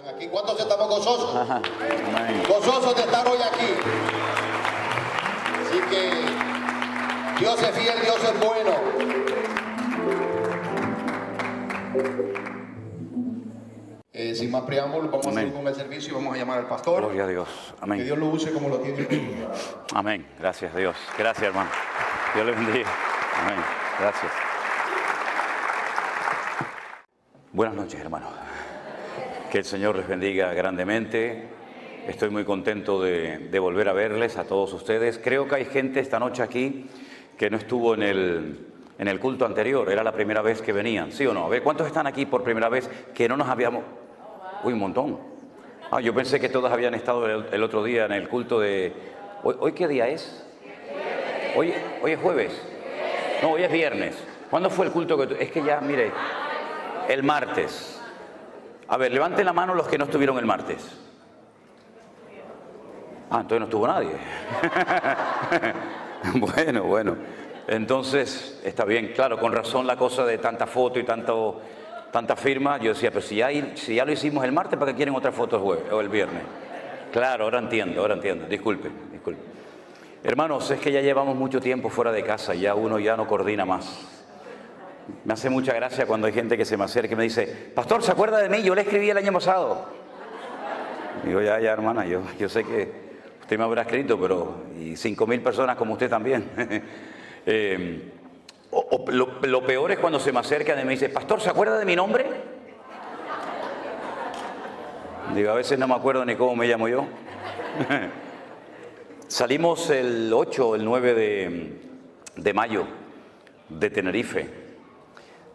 están aquí. ¿Cuántos estamos gozosos? Ajá. Amén. Gozosos de estar hoy aquí. Así que Dios es fiel, Dios es bueno. Sin más preámbulos, vamos a seguir con el servicio y vamos a llamar al pastor. Gloria a Dios. Amén. Que Dios lo use como lo tiene. Amén. Gracias, Dios. Gracias, hermano. Dios le bendiga. Amén. Gracias. Buenas noches, hermano. Que el Señor les bendiga grandemente. Estoy muy contento de volver a verles a todos ustedes. Creo que hay gente esta noche aquí que no estuvo en el culto anterior. Era la primera vez que venían, ¿sí o no? A ver, ¿cuántos están aquí por primera vez que no nos habíamos...? Uy, un montón. Ah, yo pensé que todos habían estado el otro día en el culto de... ¿Hoy qué día es? Hoy es jueves. No, hoy es viernes. ¿Cuándo fue el culto que... Es que ya, mire, el martes. A ver, levanten la mano los que no estuvieron el martes. Ah, entonces no estuvo nadie. Bueno. Entonces, está bien. Claro, con razón la cosa de tanta foto y tanta firma. Yo decía, pero si ya lo hicimos el martes, ¿para qué quieren otra foto el jueves o el viernes? Claro, ahora entiendo. Disculpen. Hermanos, es que ya llevamos mucho tiempo fuera de casa, ya uno ya no coordina más. Me hace mucha gracia cuando hay gente que se me acerca y me dice, pastor, ¿se acuerda de mí? Yo le escribí el año pasado. Digo, ya, hermana, yo sé que usted me habrá escrito, pero y 5.000 personas como usted también. Lo peor es cuando se me acercan y me dice, pastor, ¿se acuerda de mi nombre? Digo, a veces no me acuerdo ni cómo me llamo yo. Salimos el 8 o el 9 de mayo de Tenerife.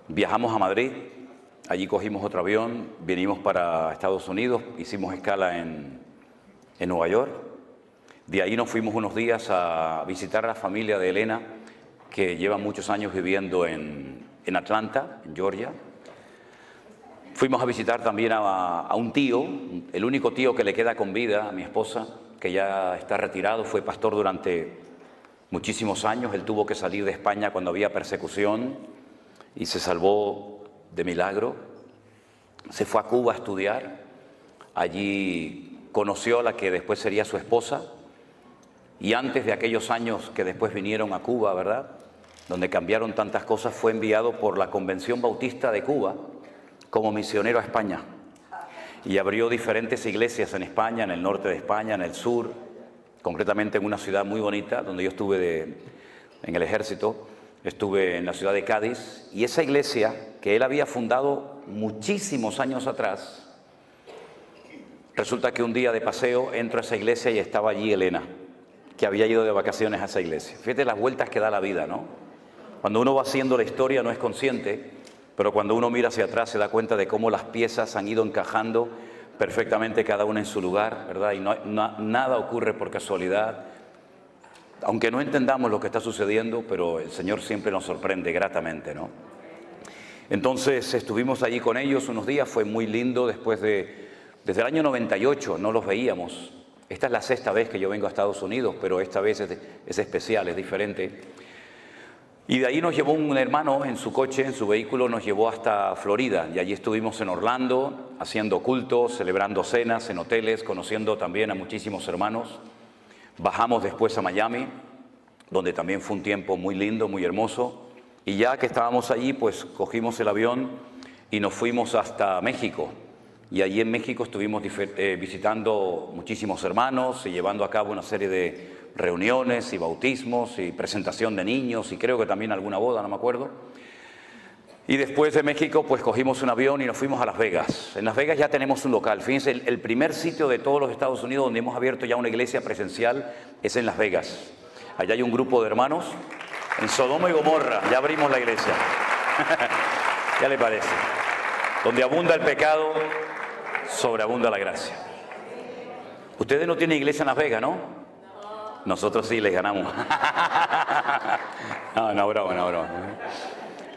Viajamos a Madrid, allí cogimos otro avión, vinimos para Estados Unidos, hicimos escala en Nueva York. De ahí nos fuimos unos días a visitar a la familia de Elena, que lleva muchos años viviendo en Atlanta, en Georgia. Fuimos a visitar también a un tío, el único tío que le queda con vida a mi esposa, que ya está retirado, fue pastor durante muchísimos años. Él tuvo que salir de España cuando había persecución y se salvó de milagro. Se fue a Cuba a estudiar. Allí conoció a la que después sería su esposa. Y antes de aquellos años que después vinieron a Cuba, ¿verdad?, donde cambiaron tantas cosas, fue enviado por la Convención Bautista de Cuba como misionero a España. Y abrió diferentes iglesias en España, en el norte de España, en el sur, concretamente en una ciudad muy bonita, donde yo estuve en el ejército, estuve en la ciudad de Cádiz, y esa iglesia que él había fundado muchísimos años atrás, resulta que un día de paseo entro a esa iglesia y estaba allí Elena, que había ido de vacaciones a esa iglesia. Fíjate las vueltas que da la vida, ¿no? Cuando uno va haciendo la historia no es consciente, pero cuando uno mira hacia atrás se da cuenta de cómo las piezas han ido encajando perfectamente cada una en su lugar, ¿verdad? Y nada ocurre por casualidad, aunque no entendamos lo que está sucediendo, pero el Señor siempre nos sorprende gratamente, ¿no? Entonces estuvimos allí con ellos unos días, fue muy lindo. Desde el año 98 no los veíamos. Esta es la 6ª vez que yo vengo a Estados Unidos, pero esta vez es especial, es diferente. Y de ahí nos llevó un hermano en su coche, en su vehículo, nos llevó hasta Florida. Y allí estuvimos en Orlando, haciendo cultos, celebrando cenas en hoteles, conociendo también a muchísimos hermanos. Bajamos después a Miami, donde también fue un tiempo muy lindo, muy hermoso. Y ya que estábamos allí, pues cogimos el avión y nos fuimos hasta México. Y allí en México estuvimos visitando muchísimos hermanos y llevando a cabo una serie de reuniones y bautismos y presentación de niños y creo que también alguna boda, no me acuerdo. Y después de México pues cogimos un avión y nos fuimos a Las Vegas. En Las Vegas ya tenemos un local. Fíjense, el primer sitio de todos los Estados Unidos donde hemos abierto ya una iglesia presencial es en Las Vegas. Allá hay un grupo de hermanos en Sodoma y Gomorra. Ya abrimos la iglesia. ¿Ya le parece? Donde abunda el pecado, sobreabunda la gracia. Ustedes no tienen iglesia en Las Vegas, ¿no? Nosotros sí les ganamos. No, broma.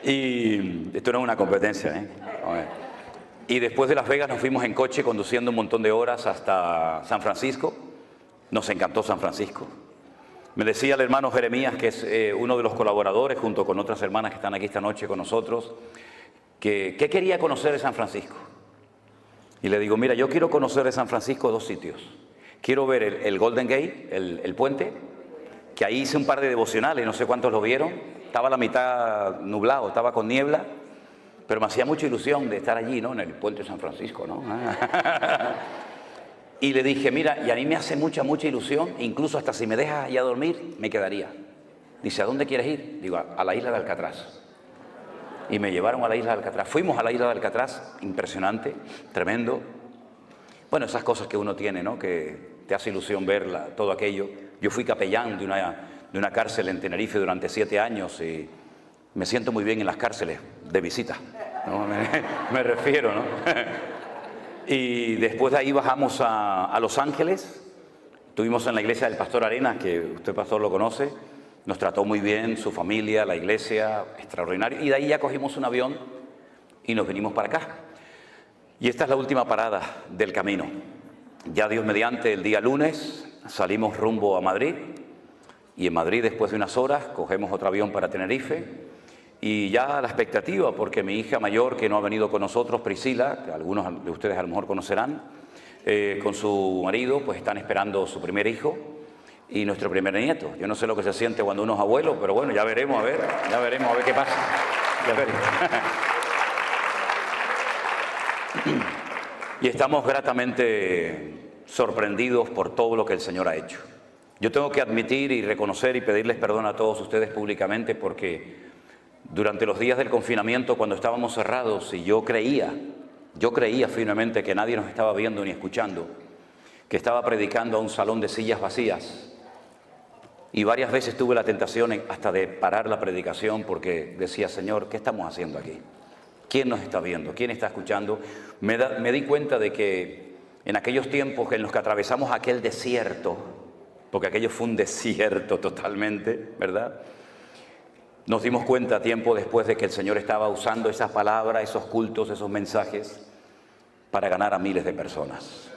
Y esto no es una competencia, ¿eh? A ver. Y después de Las Vegas nos fuimos en coche conduciendo un montón de horas hasta San Francisco. Nos encantó San Francisco. Me decía el hermano Jeremías, que es uno de los colaboradores, junto con otras hermanas que están aquí esta noche con nosotros, que ¿qué quería conocer de San Francisco? Y le digo, mira, yo quiero conocer de San Francisco 2 sitios. Quiero ver el Golden Gate, el puente, que ahí hice un par de devocionales, no sé cuántos lo vieron. Estaba a la mitad nublado, estaba con niebla, pero me hacía mucha ilusión de estar allí, ¿no? En el puente de San Francisco, ¿no? Y le dije, mira, y a mí me hace mucha ilusión, incluso hasta si me dejas allá a dormir, me quedaría. Dice, ¿a dónde quieres ir? Digo, a la isla de Alcatraz. Y me llevaron a la isla de Alcatraz. Fuimos a la isla de Alcatraz, impresionante, tremendo. Bueno, esas cosas que uno tiene, ¿no? Que te hace ilusión verla, todo aquello. Yo fui capellán de una cárcel en Tenerife durante 7 años y me siento muy bien en las cárceles de visita, ¿no? Me refiero, ¿no? Y después de ahí bajamos a Los Ángeles. Estuvimos en la iglesia del Pastor Arenas, que usted, pastor, lo conoce. Nos trató muy bien, su familia, la iglesia, extraordinario. Y de ahí ya cogimos un avión y nos venimos para acá. Y esta es la última parada del camino. Ya Dios mediante, el día lunes salimos rumbo a Madrid. Y en Madrid, después de unas horas, cogemos otro avión para Tenerife. Y ya la expectativa, porque mi hija mayor, que no ha venido con nosotros, Priscila, que algunos de ustedes a lo mejor conocerán, con su marido, pues están esperando su primer hijo y nuestro primer nieto. Yo no sé lo que se siente cuando uno es abuelo, pero bueno, ya veremos a ver qué pasa. Ya veremos. Y estamos gratamente sorprendidos por todo lo que el Señor ha hecho. Yo tengo que admitir y reconocer y pedirles perdón a todos ustedes públicamente, porque durante los días del confinamiento, cuando estábamos cerrados, y yo creía firmemente que nadie nos estaba viendo ni escuchando, que estaba predicando a un salón de sillas vacías. Y varias veces tuve la tentación hasta de parar la predicación, porque decía, Señor, ¿qué estamos haciendo aquí? ¿Quién nos está viendo? ¿Quién está escuchando? Me di cuenta de que en aquellos tiempos en los que atravesamos aquel desierto, porque aquello fue un desierto totalmente, ¿verdad? Nos dimos cuenta tiempo después de que el Señor estaba usando esas palabras, esos cultos, esos mensajes, para ganar a miles de personas.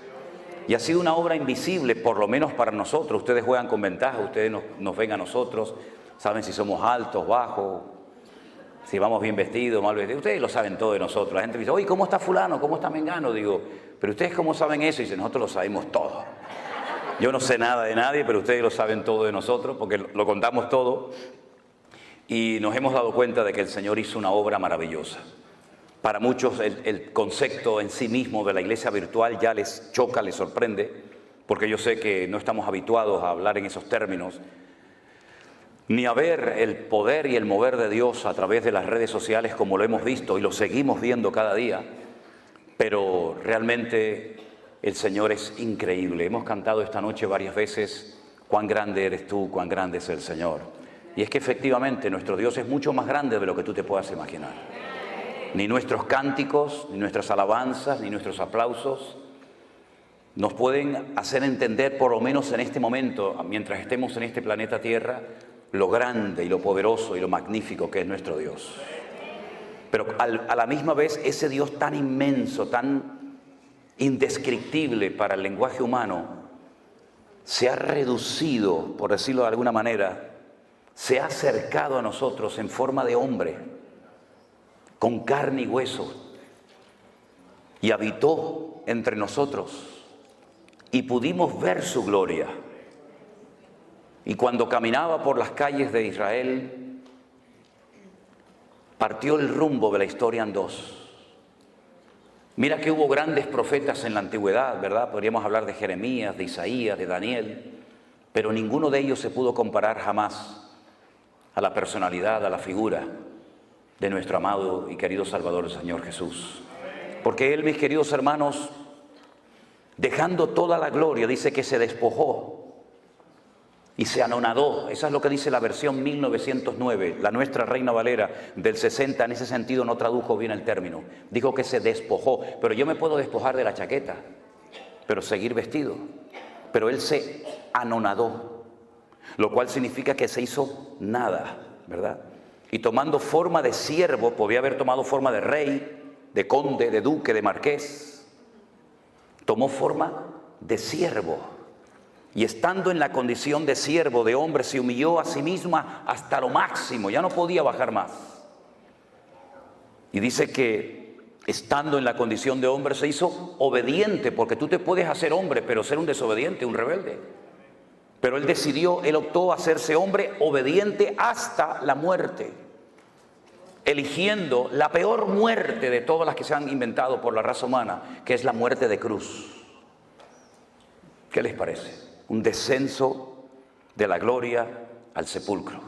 Y ha sido una obra invisible, por lo menos para nosotros. Ustedes juegan con ventaja, ustedes nos ven a nosotros, saben si somos altos, bajos, si vamos bien vestidos, mal vestidos. Ustedes lo saben todo de nosotros. La gente dice, oye, ¿cómo está fulano? ¿Cómo está mengano? Digo, ¿pero ustedes cómo saben eso? Y dice, nosotros lo sabemos todo. Yo no sé nada de nadie, pero ustedes lo saben todo de nosotros, porque lo contamos todo. Y nos hemos dado cuenta de que el Señor hizo una obra maravillosa. Para muchos el concepto en sí mismo de la iglesia virtual ya les choca, les sorprende, porque yo sé que no estamos habituados a hablar en esos términos, ni a ver el poder y el mover de Dios a través de las redes sociales como lo hemos visto y lo seguimos viendo cada día, pero realmente el Señor es increíble. Hemos cantado esta noche varias veces, cuán grande eres tú, cuán grande es el Señor. Y es que efectivamente nuestro Dios es mucho más grande de lo que tú te puedas imaginar. Ni nuestros cánticos, ni nuestras alabanzas, ni nuestros aplausos nos pueden hacer entender, por lo menos en este momento, mientras estemos en este planeta Tierra, lo grande y lo poderoso y lo magnífico que es nuestro Dios. Pero a la misma vez, ese Dios tan inmenso, tan indescriptible para el lenguaje humano, se ha reducido, por decirlo de alguna manera, se ha acercado a nosotros en forma de hombre, con carne y hueso, y habitó entre nosotros, y pudimos ver su gloria. Y cuando caminaba por las calles de Israel, partió el rumbo de la historia en dos. Mira que hubo grandes profetas en la antigüedad, ¿verdad? Podríamos hablar de Jeremías, de Isaías, de Daniel, pero ninguno de ellos se pudo comparar jamás a la personalidad, a la figura de nuestro amado y querido Salvador, el Señor Jesús. Porque Él, mis queridos hermanos, dejando toda la gloria, dice que se despojó y se anonadó. Esa es lo que dice la versión 1909, la nuestra Reina Valera del 60, en ese sentido no tradujo bien el término. Dijo que se despojó, pero yo me puedo despojar de la chaqueta, pero seguir vestido. Pero Él se anonadó, lo cual significa que se hizo nada, ¿verdad? Y tomando forma de siervo, podía haber tomado forma de rey, de conde, de duque, de marqués. Tomó forma de siervo. Y estando en la condición de siervo, de hombre, se humilló a sí misma hasta lo máximo. Ya no podía bajar más. Y dice que estando en la condición de hombre, se hizo obediente, porque tú te puedes hacer hombre, pero ser un desobediente, un rebelde. Pero él optó a hacerse hombre obediente hasta la muerte, eligiendo la peor muerte de todas las que se han inventado por la raza humana, que es la muerte de cruz. ¿Qué les parece? Un descenso de la gloria al sepulcro.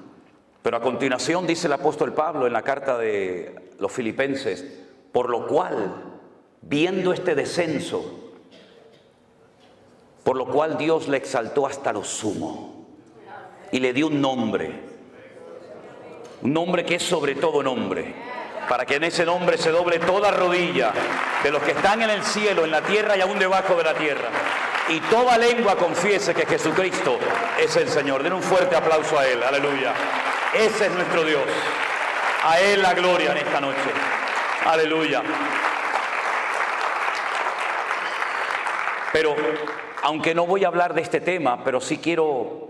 Pero a continuación dice el apóstol Pablo en la carta de los Filipenses, por lo cual, viendo este descenso, por lo cual Dios le exaltó hasta lo sumo y le dio un nombre que es sobre todo nombre, para que en ese nombre se doble toda rodilla de los que están en el cielo, en la tierra y aún debajo de la tierra, y toda lengua confiese que Jesucristo es el Señor. Den un fuerte aplauso a Él, aleluya. Ese es nuestro Dios, a Él la gloria en esta noche, aleluya. Pero, aunque no voy a hablar de este tema, pero sí quiero,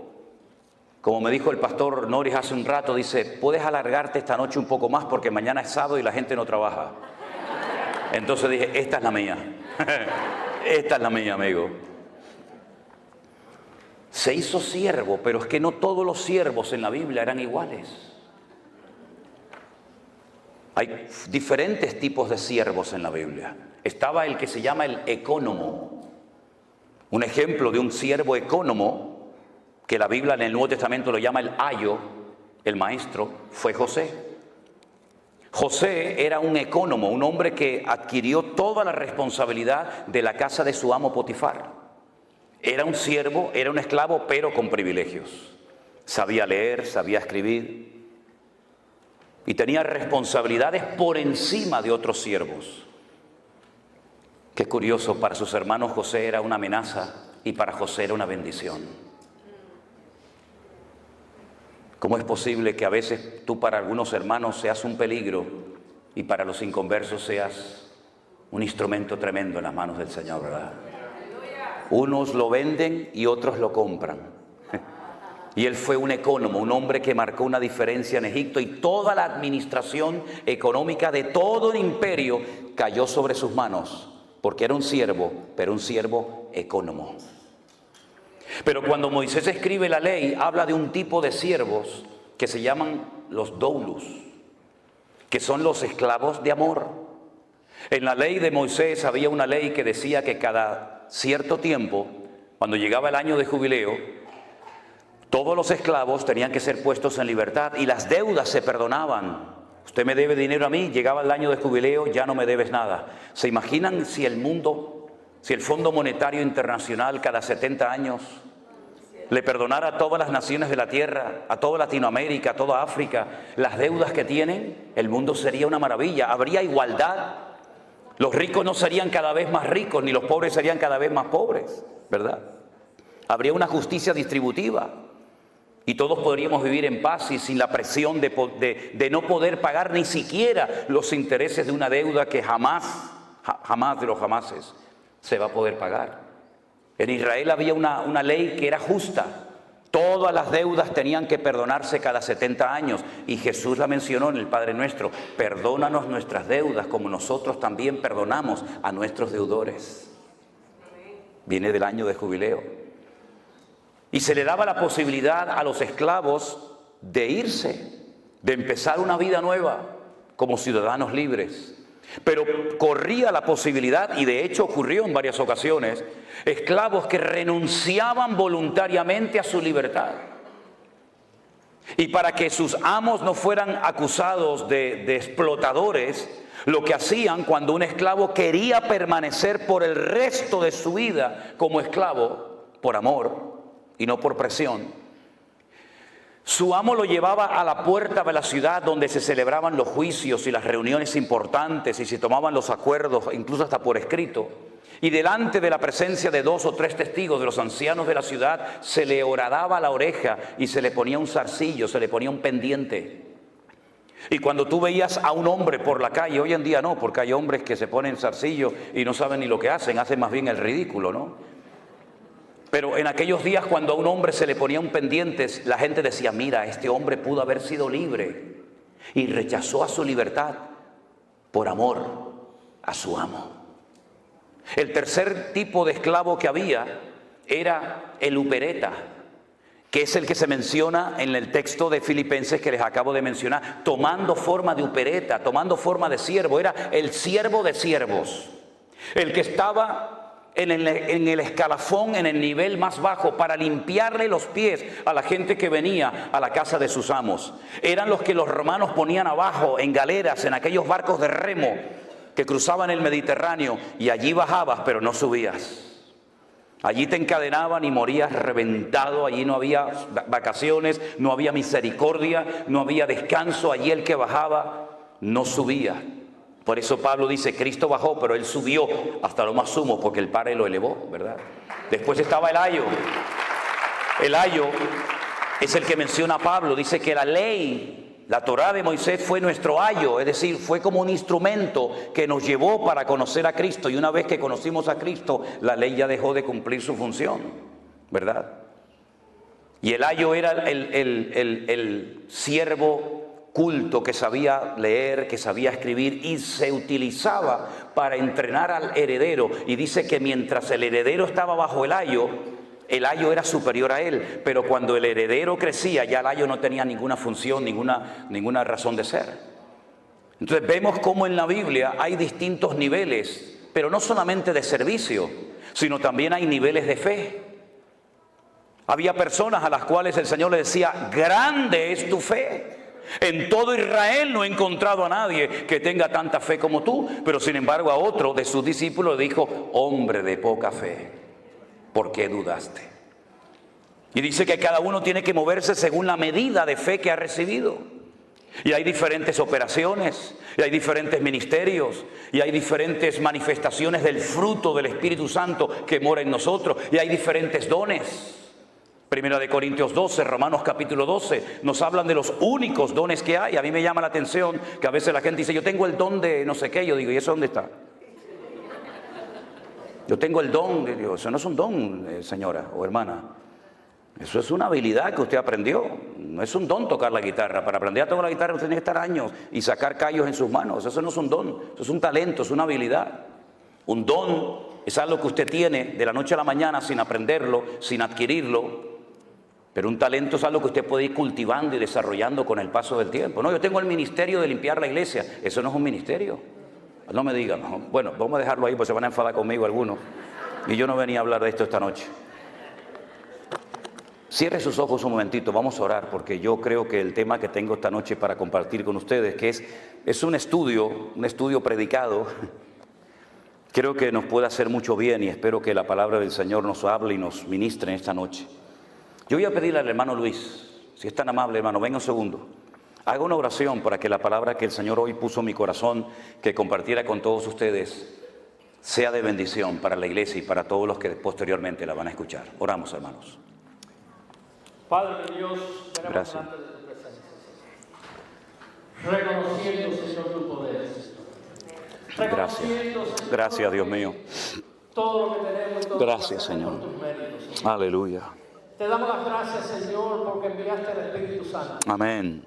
como me dijo el pastor Norris hace un rato, dice, puedes alargarte esta noche un poco más porque mañana es sábado y la gente no trabaja. Entonces dije, esta es la mía. Esta es la mía, amigo. Se hizo siervo, pero es que no todos los siervos en la Biblia eran iguales. Hay diferentes tipos de siervos en la Biblia. Estaba el que se llama el ecónomo. Un ejemplo de un siervo ecónomo, que la Biblia en el Nuevo Testamento lo llama el ayo, el maestro, fue José. José era un ecónomo, un hombre que adquirió toda la responsabilidad de la casa de su amo Potifar. Era un siervo, era un esclavo, pero con privilegios. Sabía leer, sabía escribir y tenía responsabilidades por encima de otros siervos. Qué curioso, para sus hermanos José era una amenaza y para José era una bendición. ¿Cómo es posible que a veces tú para algunos hermanos seas un peligro y para los inconversos seas un instrumento tremendo en las manos del Señor, verdad? Unos lo venden y otros lo compran. Y él fue un ecónomo, un hombre que marcó una diferencia en Egipto, y toda la administración económica de todo el imperio cayó sobre sus manos, porque era un siervo, pero un siervo ecónomo. Pero cuando Moisés escribe la ley, habla de un tipo de siervos que se llaman los doulos, que son los esclavos de amor. En la ley de Moisés había una ley que decía que cada cierto tiempo, cuando llegaba el año de jubileo, todos los esclavos tenían que ser puestos en libertad y las deudas se perdonaban. Usted me debe dinero a mí, llegaba el año de jubileo, ya no me debes nada. ¿Se imaginan si el Fondo Monetario Internacional cada 70 años le perdonara a todas las naciones de la tierra, a toda Latinoamérica, a toda África, las deudas que tienen? El mundo sería una maravilla, habría igualdad. Los ricos no serían cada vez más ricos, ni los pobres serían cada vez más pobres, ¿verdad? Habría una justicia distributiva. Y todos podríamos vivir en paz y sin la presión de no poder pagar ni siquiera los intereses de una deuda que jamás de los jamases se va a poder pagar. En Israel había una ley que era justa. Todas las deudas tenían que perdonarse cada 70 años. Y Jesús la mencionó en el Padre Nuestro. Perdónanos nuestras deudas como nosotros también perdonamos a nuestros deudores. Viene del año de jubileo. Y se le daba la posibilidad a los esclavos de irse, de empezar una vida nueva como ciudadanos libres. Pero corría la posibilidad, y de hecho ocurrió en varias ocasiones, esclavos que renunciaban voluntariamente a su libertad. Y para que sus amos no fueran acusados de explotadores, lo que hacían cuando un esclavo quería permanecer por el resto de su vida como esclavo, por amor y no por presión, su amo lo llevaba a la puerta de la ciudad donde se celebraban los juicios y las reuniones importantes y se tomaban los acuerdos, incluso hasta por escrito. Y delante de la presencia de 2 o 3 testigos de los ancianos de la ciudad, se le horadaba la oreja y se le ponía un zarcillo, se le ponía un pendiente. Y cuando tú veías a un hombre por la calle, hoy en día no, porque hay hombres que se ponen zarcillo y no saben ni lo que hacen más bien el ridículo, ¿no? Pero en aquellos días, cuando a un hombre se le ponía un pendiente, la gente decía, mira, este hombre pudo haber sido libre y rechazó a su libertad por amor a su amo. El tercer tipo de esclavo que había era el upereta, que es el que se menciona en el texto de Filipenses que les acabo de mencionar, tomando forma de upereta, tomando forma de siervo. Era el siervo de siervos, el que estaba en el escalafón, en el nivel más bajo, para limpiarle los pies a la gente que venía a la casa de sus amos. Eran los que los romanos ponían abajo en galeras, en aquellos barcos de remo que cruzaban el Mediterráneo, y allí bajabas pero no subías. Allí te encadenaban y morías reventado. Allí no había vacaciones, no había misericordia, no había descanso. Allí el que bajaba no subía. Por eso Pablo dice, Cristo bajó, pero Él subió hasta lo más sumo, porque el Padre lo elevó, ¿verdad? Después estaba el ayo. El ayo es el que menciona Pablo. Dice que la ley, la Torá de Moisés, fue nuestro ayo, es decir, fue como un instrumento que nos llevó para conocer a Cristo. Y una vez que conocimos a Cristo, la ley ya dejó de cumplir su función, ¿verdad? Y el ayo era el siervo culto que sabía leer, que sabía escribir, y se utilizaba para entrenar al heredero. Y dice que mientras el heredero estaba bajo el ayo era superior a él, pero cuando el heredero crecía, ya el ayo no tenía ninguna función, ninguna razón de ser. Entonces vemos cómo en la Biblia hay distintos niveles, pero no solamente de servicio, sino también hay niveles de fe. Había personas a las cuales el Señor le decía, grande es tu fe. En todo Israel no he encontrado a nadie que tenga tanta fe como tú. Pero sin embargo a otro de sus discípulos le dijo, hombre de poca fe, ¿por qué dudaste? Y dice que cada uno tiene que moverse según la medida de fe que ha recibido. Y hay diferentes operaciones, y hay diferentes ministerios, y hay diferentes manifestaciones del fruto del Espíritu Santo que mora en nosotros, y hay diferentes dones. Primera de Corintios 12, Romanos capítulo 12, nos hablan de los únicos dones que hay. A mí me llama la atención que a veces la gente dice, yo tengo el don de no sé qué. Yo digo, ¿y eso dónde está? Yo tengo el don. Digo, eso no es un don, señora o hermana. Eso es una habilidad que usted aprendió. No es un don tocar la guitarra. Para aprender a tocar la guitarra usted tiene que estar años y sacar callos en sus manos. Eso no es un don, eso es un talento, es una habilidad. Un don es algo que usted tiene de la noche a la mañana sin aprenderlo, sin adquirirlo. Pero un talento es algo que usted puede ir cultivando y desarrollando con el paso del tiempo. No, yo tengo el ministerio de limpiar la iglesia. Eso no es un ministerio. No me digan. No. Bueno, vamos a dejarlo ahí porque se van a enfadar conmigo algunos. Y yo no venía a hablar de esto esta noche. Cierre sus ojos un momentito, vamos a orar, porque yo creo que el tema que tengo esta noche para compartir con ustedes, que es un estudio predicado, creo que nos puede hacer mucho bien, y espero que la palabra del Señor nos hable y nos ministre en esta noche. Yo voy a pedirle al hermano Luis, si es tan amable, hermano, venga un segundo. Haga una oración para que la palabra que el Señor hoy puso en mi corazón, que compartiera con todos ustedes, sea de bendición para la iglesia y para todos los que posteriormente la van a escuchar. Oramos, hermanos. Padre de Dios, venimos delante de tu presencia, reconociendo, Señor, tu poder. Gracias. Gracias, Dios mío. Todo lo que tenemos y todo Gracias, lo que hacemos Señor. por tus méritos, Señor. Aleluya. Te damos las gracias, Señor, porque enviaste al Espíritu Santo. Amén.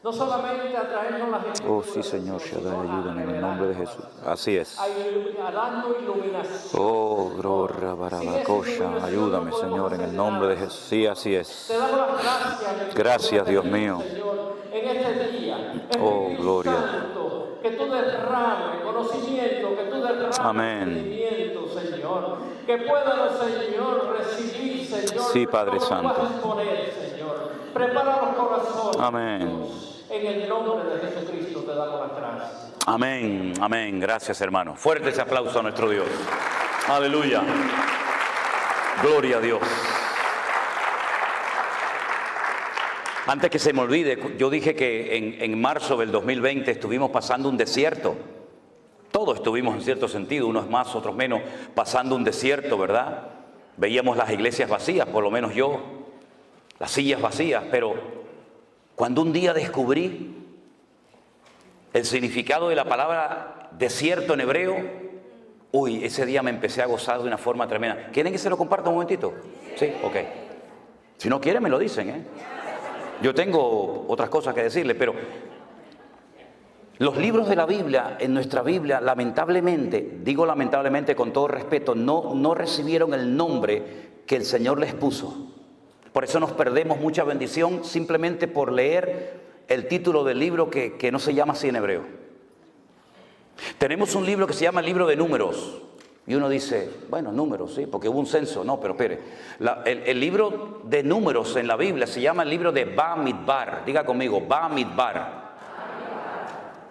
No solamente a traernos las escrituras, Oh, sí, Señor, Shaddai, ayúdame en el nombre de Jesús. Así es. a darnos iluminación. Oh, gloria, barabacosha, ayúdame, Señor, en el nombre de Jesús. Sí, así es. Te damos las gracias. Gracias, Dios mío. Señor, en este día. Oh, Espíritu gloria. Santo, que tú derrames conocimiento, que tú derrames Amén. entendimiento, Señor. Que puedan, Señor, recibir, Señor. Sí, Padre lo que Santo. vas a exponer, Señor. Prepara los corazones. Amén. Dios. En el nombre de Jesucristo te damos las gracias. Amén, amén. Gracias, hermano. Fuerte ese aplauso a nuestro Dios. Aleluya. Gloria a Dios. Antes que se me olvide, yo dije que en marzo del 2020 estuvimos pasando un desierto. Todos estuvimos en cierto sentido, unos más, otros menos, pasando un desierto, ¿verdad? Veíamos las iglesias vacías, por lo menos yo, las sillas vacías, pero cuando un día descubrí el significado de la palabra desierto en hebreo, uy, ese día me empecé a gozar de una forma tremenda. ¿Quieren que se lo comparta un momentito? Sí, ok. Si no quieren, me lo dicen, ¿eh? Yo tengo otras cosas que decirles, pero Los libros de la Biblia, en nuestra Biblia, lamentablemente, digo lamentablemente con todo respeto, no recibieron el nombre que el Señor les puso. Por eso nos perdemos mucha bendición simplemente por leer el título del libro que no se llama así en hebreo. Tenemos un libro que se llama el libro de Números. Y uno dice, bueno, números, sí, porque hubo un censo. No, pero espere. El libro de Números en la Biblia se llama el libro de Bamidbar. Diga conmigo, Bamidbar.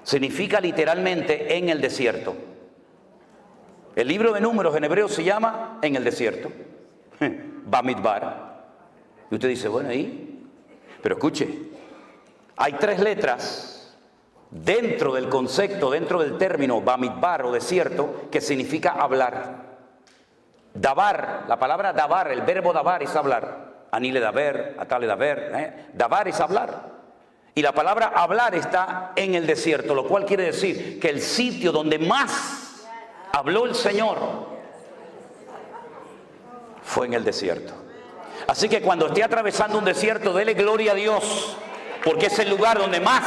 Significa literalmente en el desierto. El libro de Números en hebreo se llama en el desierto. Bamidbar. Y usted dice, bueno, ¿y? Pero escuche, hay 3 letras dentro del concepto, dentro del término Bamidbar o desierto, que significa hablar. Dabar, la palabra dabar, el verbo dabar es hablar. Anile daber, atale daber, dabar es hablar. Y la palabra hablar está en el desierto, lo cual quiere decir que el sitio donde más habló el Señor fue en el desierto. Así que cuando esté atravesando un desierto, dele gloria a Dios, porque es el lugar donde más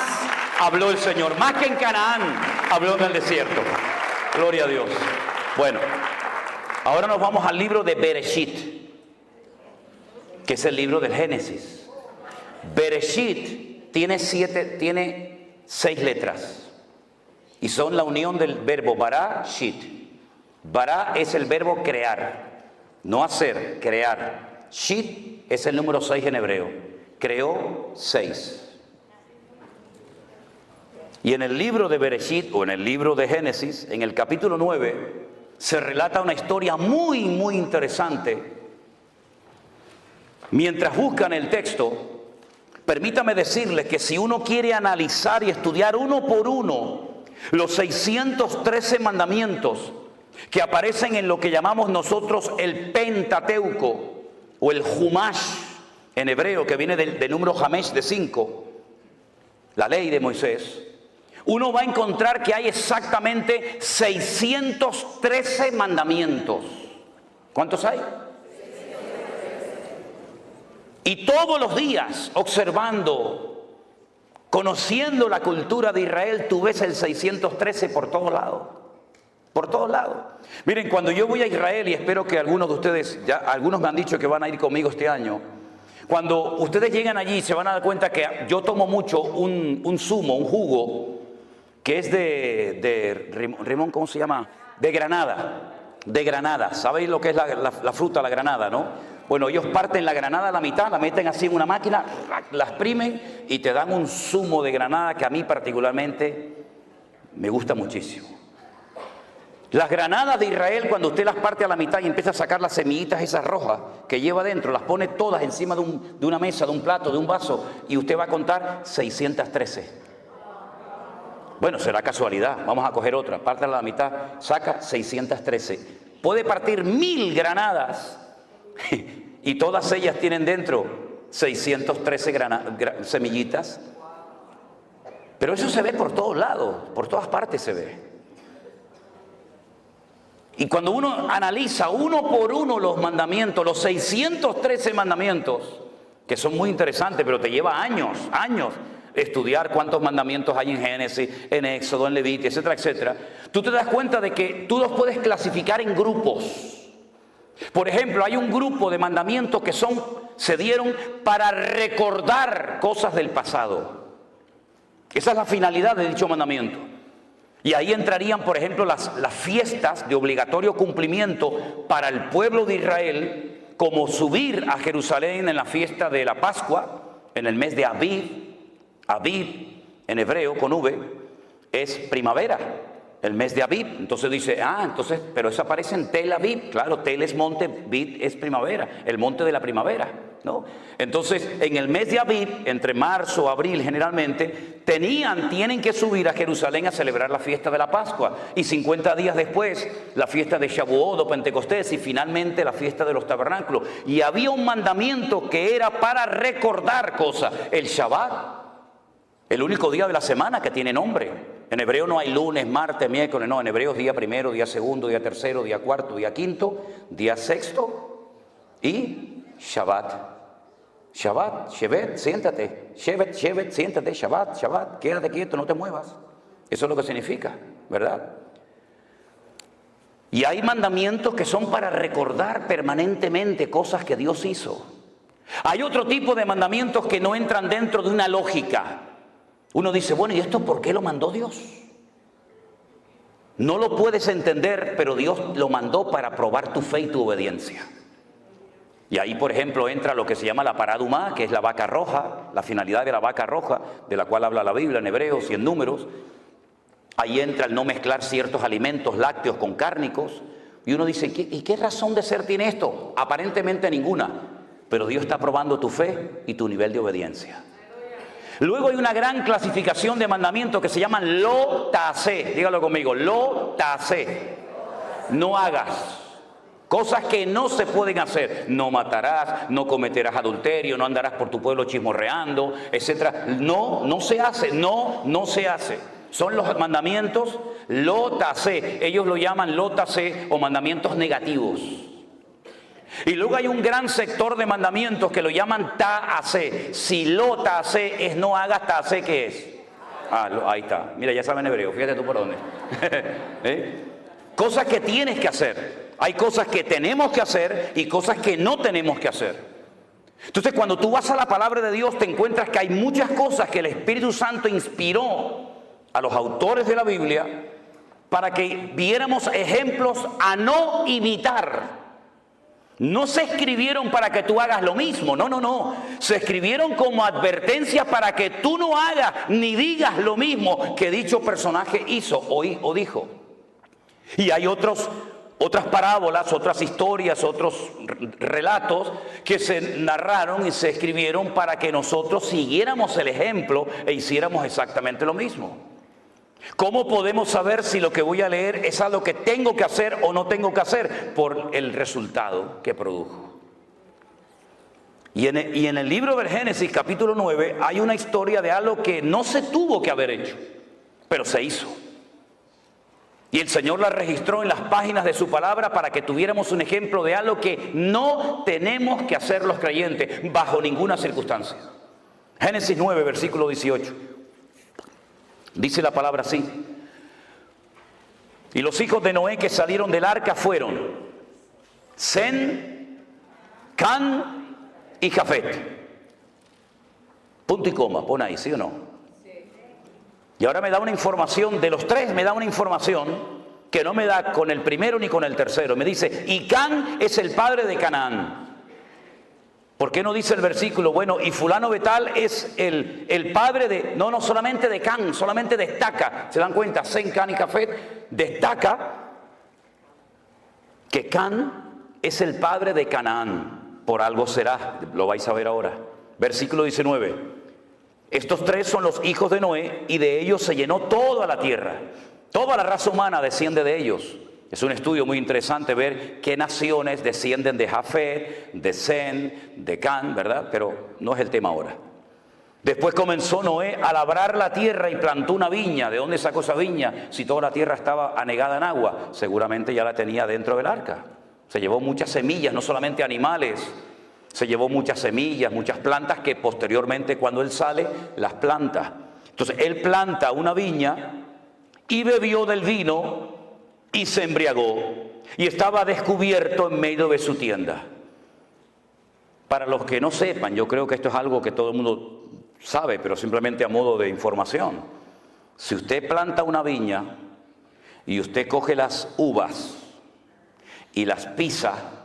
habló el Señor. Más que en Canaán, habló en el desierto. Gloria a Dios. Bueno, ahora nos vamos al libro de Bereshit, que es el libro del Génesis. Bereshit tiene 6 letras y son la unión del verbo bara, shit. Bara es el verbo crear, no hacer, crear. Shit es el número 6 en hebreo. Creó 6. Y en el libro de Bereshit o en el libro de Génesis, en el capítulo 9, se relata una historia muy, muy interesante. Mientras buscan el texto, permítame decirles que si uno quiere analizar y estudiar uno por uno los 613 mandamientos que aparecen en lo que llamamos nosotros el Pentateuco o el Humash en hebreo, que viene del número Hamesh de 5, la ley de Moisés, uno va a encontrar que hay exactamente 613 mandamientos. ¿Cuántos hay? Y todos los días, observando, conociendo la cultura de Israel, tú ves el 613 por todos lados. Por todos lados. Miren, cuando yo voy a Israel, y espero que algunos de ustedes, ya algunos me han dicho que van a ir conmigo este año, cuando ustedes llegan allí se van a dar cuenta que yo tomo mucho un zumo, un jugo, que es de Rimón, ¿cómo se llama? De granada. De granada. ¿Sabéis lo que es la fruta, la granada, no? Bueno, ellos parten la granada a la mitad, la meten así en una máquina, la exprimen y te dan un zumo de granada que a mí particularmente me gusta muchísimo. Las granadas de Israel, cuando usted las parte a la mitad y empieza a sacar las semillitas esas rojas que lleva dentro, las pone todas encima de una mesa, de un plato, de un vaso, y usted va a contar 613. Bueno, será casualidad, vamos a coger otra, pártela a la mitad, saca 613. Puede partir 1000 granadas y todas ellas tienen dentro 613 semillitas. Pero eso se ve por todos lados, por todas partes se ve. Y cuando uno analiza uno por uno los mandamientos, los 613 mandamientos, que son muy interesantes, pero te lleva años estudiar cuántos mandamientos hay en Génesis, en Éxodo, en Levítico, etcétera, etcétera, tú te das cuenta de que tú los puedes clasificar en grupos. Por ejemplo, hay un grupo de mandamientos que se dieron para recordar cosas del pasado. Esa es la finalidad de dicho mandamiento. Y ahí entrarían, por ejemplo, las fiestas de obligatorio cumplimiento para el pueblo de Israel, como subir a Jerusalén en la fiesta de la Pascua, en el mes de Abib. Abib, en hebreo, con V, es primavera, el mes de Abib. Entonces dice, pero eso aparece en Tel Aviv. Claro, Tel es monte, Abib es primavera, el monte de la primavera, ¿no? Entonces, en el mes de Abib, entre marzo, abril generalmente, tienen que subir a Jerusalén a celebrar la fiesta de la Pascua. Y 50 días después, la fiesta de Shavuot o Pentecostés, y finalmente la fiesta de los tabernáculos. Y había un mandamiento que era para recordar cosas, el Shabbat. El único día de la semana que tiene nombre. En hebreo no hay lunes, martes, miércoles, no. En hebreo es día primero, día segundo, día tercero, día cuarto, día quinto, día sexto y Shabbat. Shabbat, Shevet, siéntate. Shevet, siéntate. Shabbat, quédate quieto, no te muevas. Eso es lo que significa, ¿verdad? Y hay mandamientos que son para recordar permanentemente cosas que Dios hizo. Hay otro tipo de mandamientos que no entran dentro de una lógica. Uno dice, bueno, ¿y esto por qué lo mandó Dios? No lo puedes entender, pero Dios lo mandó para probar tu fe y tu obediencia. Y ahí, por ejemplo, entra lo que se llama la paradumá, que es la vaca roja, la finalidad de la vaca roja, de la cual habla la Biblia en Hebreos y en Números. Ahí entra el no mezclar ciertos alimentos lácteos con cárnicos. Y uno dice, ¿y qué razón de ser tiene esto? Aparentemente ninguna. Pero Dios está probando tu fe y tu nivel de obediencia. Luego hay una gran clasificación de mandamientos que se llaman lo ta'asé. Dígalo conmigo, lo ta'asé. No hagas. Cosas que no se pueden hacer. No matarás, no cometerás adulterio, no andarás por tu pueblo chismorreando, etc. No se hace, no se hace. Son los mandamientos lo ta'asé. Ellos lo llaman lo ta'asé o mandamientos negativos. Y luego hay un gran sector de mandamientos que lo llaman ta'asé. Si lo ta'asé es no hagas, ta'asé, ¿qué es? Ahí está. Mira, ya saben hebreo, fíjate tú por dónde. Cosas que tienes que hacer. Hay cosas que tenemos que hacer y cosas que no tenemos que hacer. Entonces, cuando tú vas a la palabra de Dios, te encuentras que hay muchas cosas que el Espíritu Santo inspiró a los autores de la Biblia para que viéramos ejemplos a no imitar. No se escribieron para que tú hagas lo mismo, no. Se escribieron como advertencias para que tú no hagas ni digas lo mismo que dicho personaje hizo o dijo. Y hay otras parábolas, otras historias, otros relatos que se narraron y se escribieron para que nosotros siguiéramos el ejemplo e hiciéramos exactamente lo mismo. ¿Cómo podemos saber si lo que voy a leer es algo que tengo que hacer o no tengo que hacer? Por el resultado que produjo. Y en el libro del Génesis, capítulo 9, hay una historia de algo que no se tuvo que haber hecho, pero se hizo. Y el Señor la registró en las páginas de su palabra para que tuviéramos un ejemplo de algo que no tenemos que hacer los creyentes bajo ninguna circunstancia. Génesis 9, versículo 18. Dice la palabra así. Y los hijos de Noé que salieron del arca fueron Sem, Can y Jafet. Punto y coma, pon ahí, ¿sí o no? Sí. Y ahora me da una información, de los tres me da una información que no me da con el primero ni con el tercero. Me dice, y Can es el padre de Canaán. ¿Por qué no dice el versículo? Bueno, y fulano de tal es el padre de... No solamente de Can, solamente destaca. ¿Se dan cuenta? Sem, Can y Jafet destaca que Can es el padre de Canaán. Por algo será, lo vais a ver ahora. Versículo 19. Estos tres son los hijos de Noé y de ellos se llenó toda la tierra. Toda la raza humana desciende de ellos. Es un estudio muy interesante ver qué naciones descienden de Jafet, de Sem, de Can, ¿verdad? Pero no es el tema ahora. Después comenzó Noé a labrar la tierra y plantó una viña. ¿De dónde sacó esa viña? Si toda la tierra estaba anegada en agua, seguramente ya la tenía dentro del arca. Se llevó muchas semillas, no solamente animales. Se llevó muchas semillas, muchas plantas que posteriormente cuando él sale, las planta. Entonces él planta una viña y bebió del vino y se embriagó y estaba descubierto en medio de su tienda. Para los que no sepan, yo creo que esto es algo que todo el mundo sabe, pero simplemente a modo de información. Si usted planta una viña y usted coge las uvas y las pisa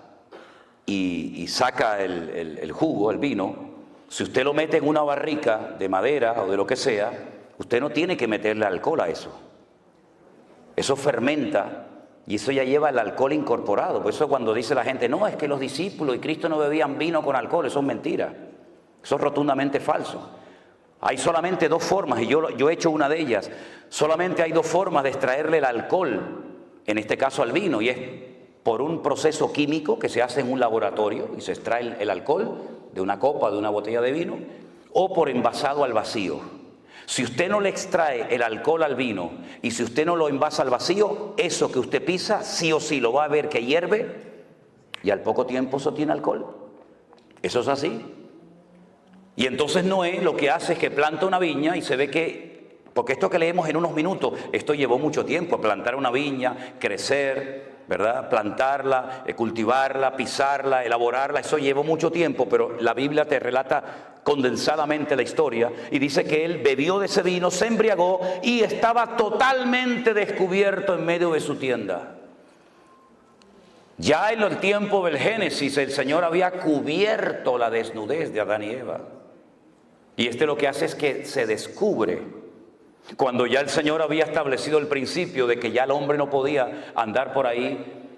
y saca el jugo, el vino, si usted lo mete en una barrica de madera o de lo que sea, usted no tiene que meterle alcohol a eso. Eso fermenta y eso ya lleva el alcohol incorporado. Por eso cuando dice la gente, no, es que los discípulos y Cristo no bebían vino con alcohol, eso es mentira. Eso es rotundamente falso. Hay solamente dos formas, y yo he hecho una de ellas. Solamente hay dos formas de extraerle el alcohol, en este caso al vino, y es por un proceso químico que se hace en un laboratorio y se extrae el alcohol de una copa, de una botella de vino, o por envasado al vacío. Si usted no le extrae el alcohol al vino y si usted no lo envasa al vacío, eso que usted pisa sí o sí lo va a ver que hierve y al poco tiempo eso tiene alcohol. Eso es así. Y entonces Noé lo que hace es que planta una viña y se ve que Porque esto que leemos en unos minutos, esto llevó mucho tiempo, plantar una viña, crecer, ¿verdad? Plantarla, cultivarla, pisarla, elaborarla, eso llevó mucho tiempo, pero la Biblia te relata condensadamente la historia y dice que él bebió de ese vino, se embriagó y estaba totalmente descubierto en medio de su tienda. Ya en el tiempo del Génesis el Señor había cubierto la desnudez de Adán y Eva. Y lo que hace es que se descubre. Cuando ya el Señor había establecido el principio de que ya el hombre no podía andar por ahí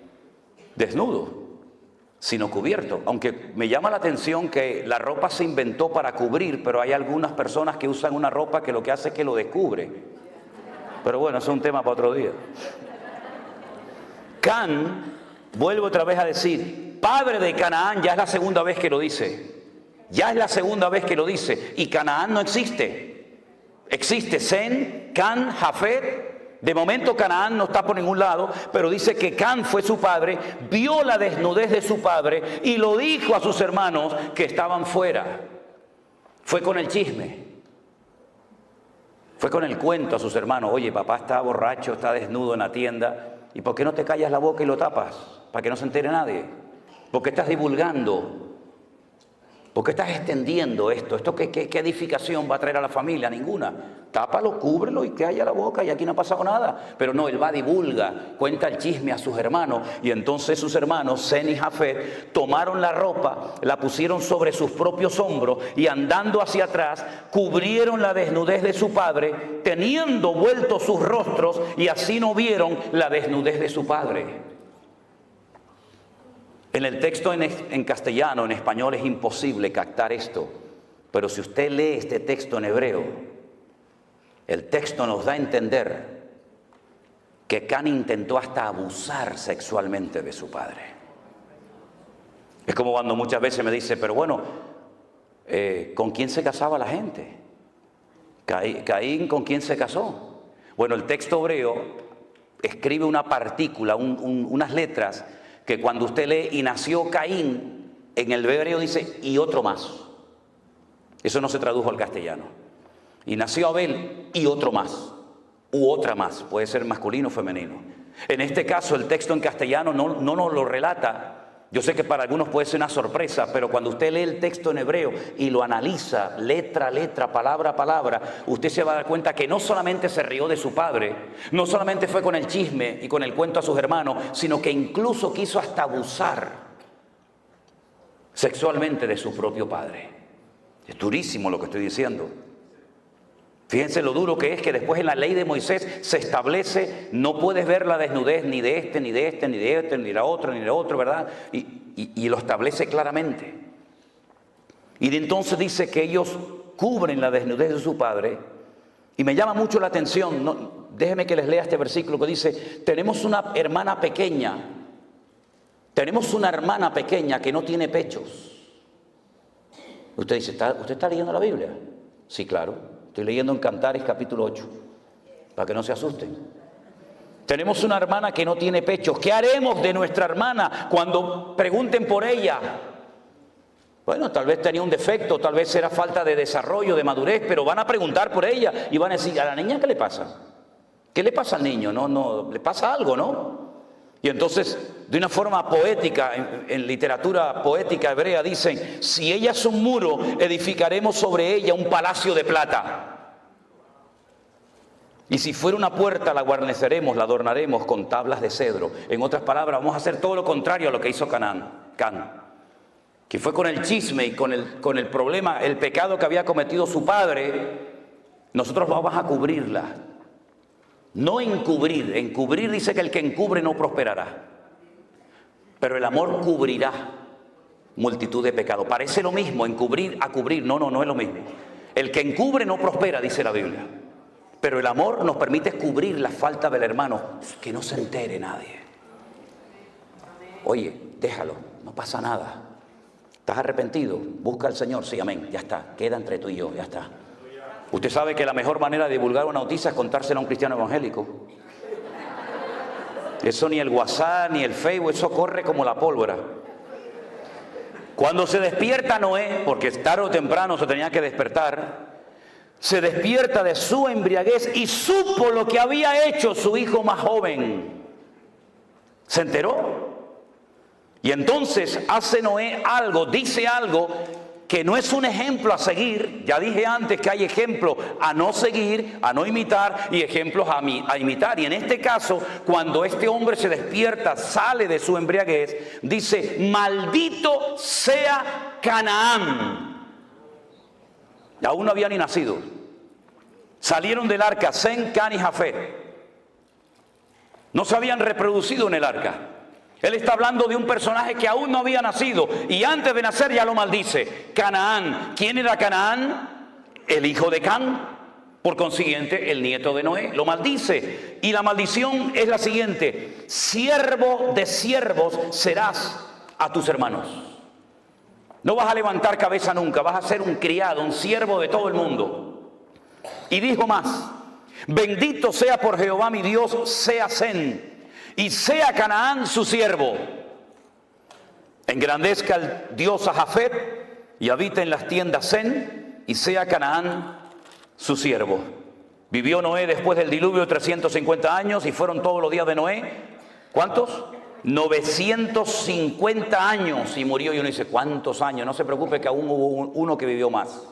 desnudo, sino cubierto. Aunque me llama la atención que la ropa se inventó para cubrir, pero hay algunas personas que usan una ropa que lo que hace es que lo descubre. Pero bueno, eso es un tema para otro día. Can, vuelvo otra vez a decir, padre de Canaán, ya es la segunda vez que lo dice. Ya es la segunda vez que lo dice. Y Canaán no existe. Existe Sem, Can, Jafet. De momento Canaán no está por ningún lado, pero dice que Can fue su padre, vio la desnudez de su padre y lo dijo a sus hermanos que estaban fuera. Fue con el chisme. Fue con el cuento a sus hermanos. Oye, papá está borracho, está desnudo en la tienda. ¿Y por qué no te callas la boca y lo tapas? Para que no se entere nadie. ¿Por qué estás divulgando? ¿Por qué estás extendiendo esto? ¿Esto qué edificación va a traer a la familia? Ninguna. Tápalo, cúbrelo y calla la boca y aquí no ha pasado nada. Pero no, él va, divulga, cuenta el chisme a sus hermanos. Y entonces sus hermanos, Sem y Jafet, tomaron la ropa, la pusieron sobre sus propios hombros y andando hacia atrás, cubrieron la desnudez de su padre, teniendo vueltos sus rostros y así no vieron la desnudez de su padre. En el texto en castellano, en español es imposible captar esto, pero si usted lee este texto en hebreo, el texto nos da a entender que Can intentó hasta abusar sexualmente de su padre. Es como cuando muchas veces me dice, pero bueno, ¿con quién se casaba la gente? Caín, ¿con quién se casó? Bueno, el texto hebreo escribe una partícula, unas letras, que cuando usted lee y nació Caín, en el hebreo dice y otro más. Eso no se tradujo al castellano. Y nació Abel y otro más, u otra más, puede ser masculino o femenino. En este caso el texto en castellano no nos lo relata. Yo sé que para algunos puede ser una sorpresa, pero cuando usted lee el texto en hebreo y lo analiza letra a letra, palabra a palabra, usted se va a dar cuenta que no solamente se rió de su padre, no solamente fue con el chisme y con el cuento a sus hermanos, sino que incluso quiso hasta abusar sexualmente de su propio padre. Es durísimo lo que estoy diciendo. Fíjense lo duro que es que después en la ley de Moisés se establece, no puedes ver la desnudez ni de este, ni de este, ni de este, ni de la otra, ni de otro, ¿verdad? Y lo establece claramente. Y de entonces dice que ellos cubren la desnudez de su padre. Y me llama mucho la atención, déjenme que les lea este versículo que dice, tenemos una hermana pequeña que no tiene pechos. Usted dice, ¿usted está leyendo la Biblia? Sí, claro. Estoy leyendo en Cantares capítulo 8, para que no se asusten. Tenemos una hermana que no tiene pechos. ¿Qué haremos de nuestra hermana cuando pregunten por ella? Bueno, tal vez tenía un defecto, tal vez era falta de desarrollo, de madurez, pero van a preguntar por ella y van a decir, ¿a la niña qué le pasa? ¿Qué le pasa al niño? No, le pasa algo, ¿no? Y entonces, de una forma poética, en literatura poética hebrea dicen, si ella es un muro, edificaremos sobre ella un palacio de plata. Y si fuera una puerta, la guarneceremos, la adornaremos con tablas de cedro. En otras palabras, vamos a hacer todo lo contrario a lo que hizo Can, que fue con el chisme y con el problema, el pecado que había cometido su padre. Nosotros vamos a cubrirla. No encubrir. Encubrir dice que el que encubre no prosperará. Pero el amor cubrirá multitud de pecados. Parece lo mismo, encubrir a cubrir. No es lo mismo. El que encubre no prospera, dice la Biblia. Pero el amor nos permite cubrir la falta del hermano, que no se entere nadie. Oye, déjalo, no pasa nada. ¿Estás arrepentido? Busca al Señor. Sí, amén, ya está. Queda entre tú y yo, ya está. Usted sabe que la mejor manera de divulgar una noticia es contársela a un cristiano evangélico. Eso ni el WhatsApp, ni el Facebook, eso corre como la pólvora. Cuando se despierta Noé, porque tarde o temprano se tenía que despertar, se despierta de su embriaguez y supo lo que había hecho su hijo más joven. Se enteró. Y entonces hace Noé algo, dice algo que no es un ejemplo a seguir. Ya dije antes que hay ejemplos a no seguir, a no imitar, y ejemplos a imitar. Y en este caso, cuando este hombre se despierta, sale de su embriaguez, dice: maldito sea Canaán. Y aún no había ni nacido. Salieron del arca Sem, Can y Jafet. No se habían reproducido en el arca. Él está hablando de un personaje que aún no había nacido y antes de nacer ya lo maldice. Canaán. ¿Quién era Canaán? El hijo de Can. Por consiguiente, el nieto de Noé. Lo maldice. Y la maldición es la siguiente: siervo de siervos serás a tus hermanos. No vas a levantar cabeza nunca. Vas a ser un criado, un siervo de todo el mundo. Y dijo más: bendito sea por Jehová mi Dios, sea Sem, y sea Canaán su siervo. Engrandezca el Dios a Jafet y habita en las tiendas Sem, y sea Canaán su siervo. Vivió Noé después del diluvio 350 años y fueron todos los días de Noé. ¿Cuántos? 950 años y murió. Y uno dice: ¿cuántos años? No se preocupe, que aún hubo uno que vivió más.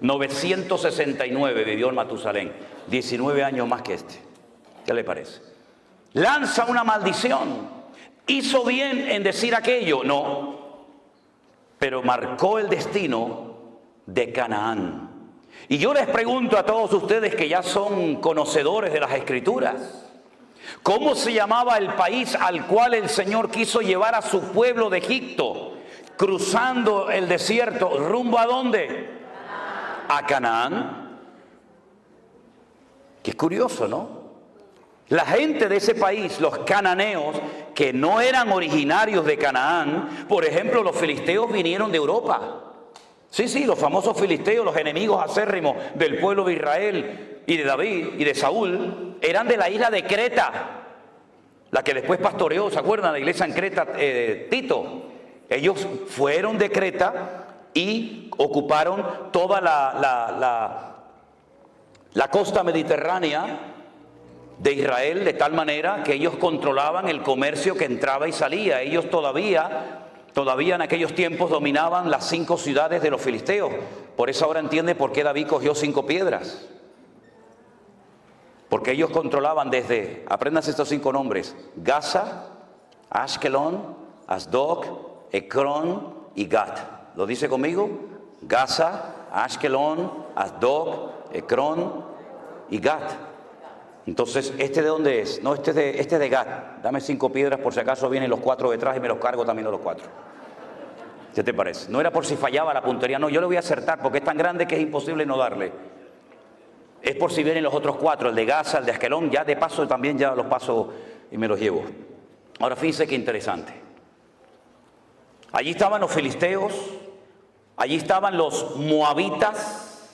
969 vivió en Matusalén, 19 años más que este. ¿Qué le parece? Lanza una maldición. ¿Hizo bien en decir aquello? No. Pero marcó el destino de Canaán. Y yo les pregunto a todos ustedes que ya son conocedores de las Escrituras: ¿cómo se llamaba el país al cual el Señor quiso llevar a su pueblo de Egipto, cruzando el desierto, rumbo a dónde? A Canaán. Qué curioso, ¿no? La gente de ese país, los cananeos, que no eran originarios de Canaán, por ejemplo, los filisteos vinieron de Europa. Sí, los famosos filisteos, los enemigos acérrimos del pueblo de Israel y de David y de Saúl, eran de la isla de Creta, la que después pastoreó, ¿se acuerdan? La iglesia en Creta, Tito. Ellos fueron de Creta y ocuparon toda la costa mediterránea de Israel, de tal manera que ellos controlaban el comercio que entraba y salía. Ellos todavía en aquellos tiempos dominaban las 5 ciudades de los filisteos. Por eso ahora entiende por qué David cogió 5 piedras. Porque ellos controlaban desde, apréndanse estos 5 nombres: Gaza, Ashkelon, Asdod, Ecrón y Gat. ¿Lo dice conmigo? Gaza, Ashkelon, Asdod, Ecrón y Gat. Entonces, ¿este de dónde es? No, este es de Gat. Dame 5 piedras por si acaso vienen los 4 detrás y me los cargo también a los 4. ¿Qué te parece? No era por si fallaba la puntería, no, yo le voy a acertar porque es tan grande que es imposible no darle. Es por si vienen los otros 4, el de Gaza, el de Askelón, ya de paso también ya los paso y me los llevo. Ahora fíjense qué interesante. Allí estaban los filisteos, allí estaban los moabitas,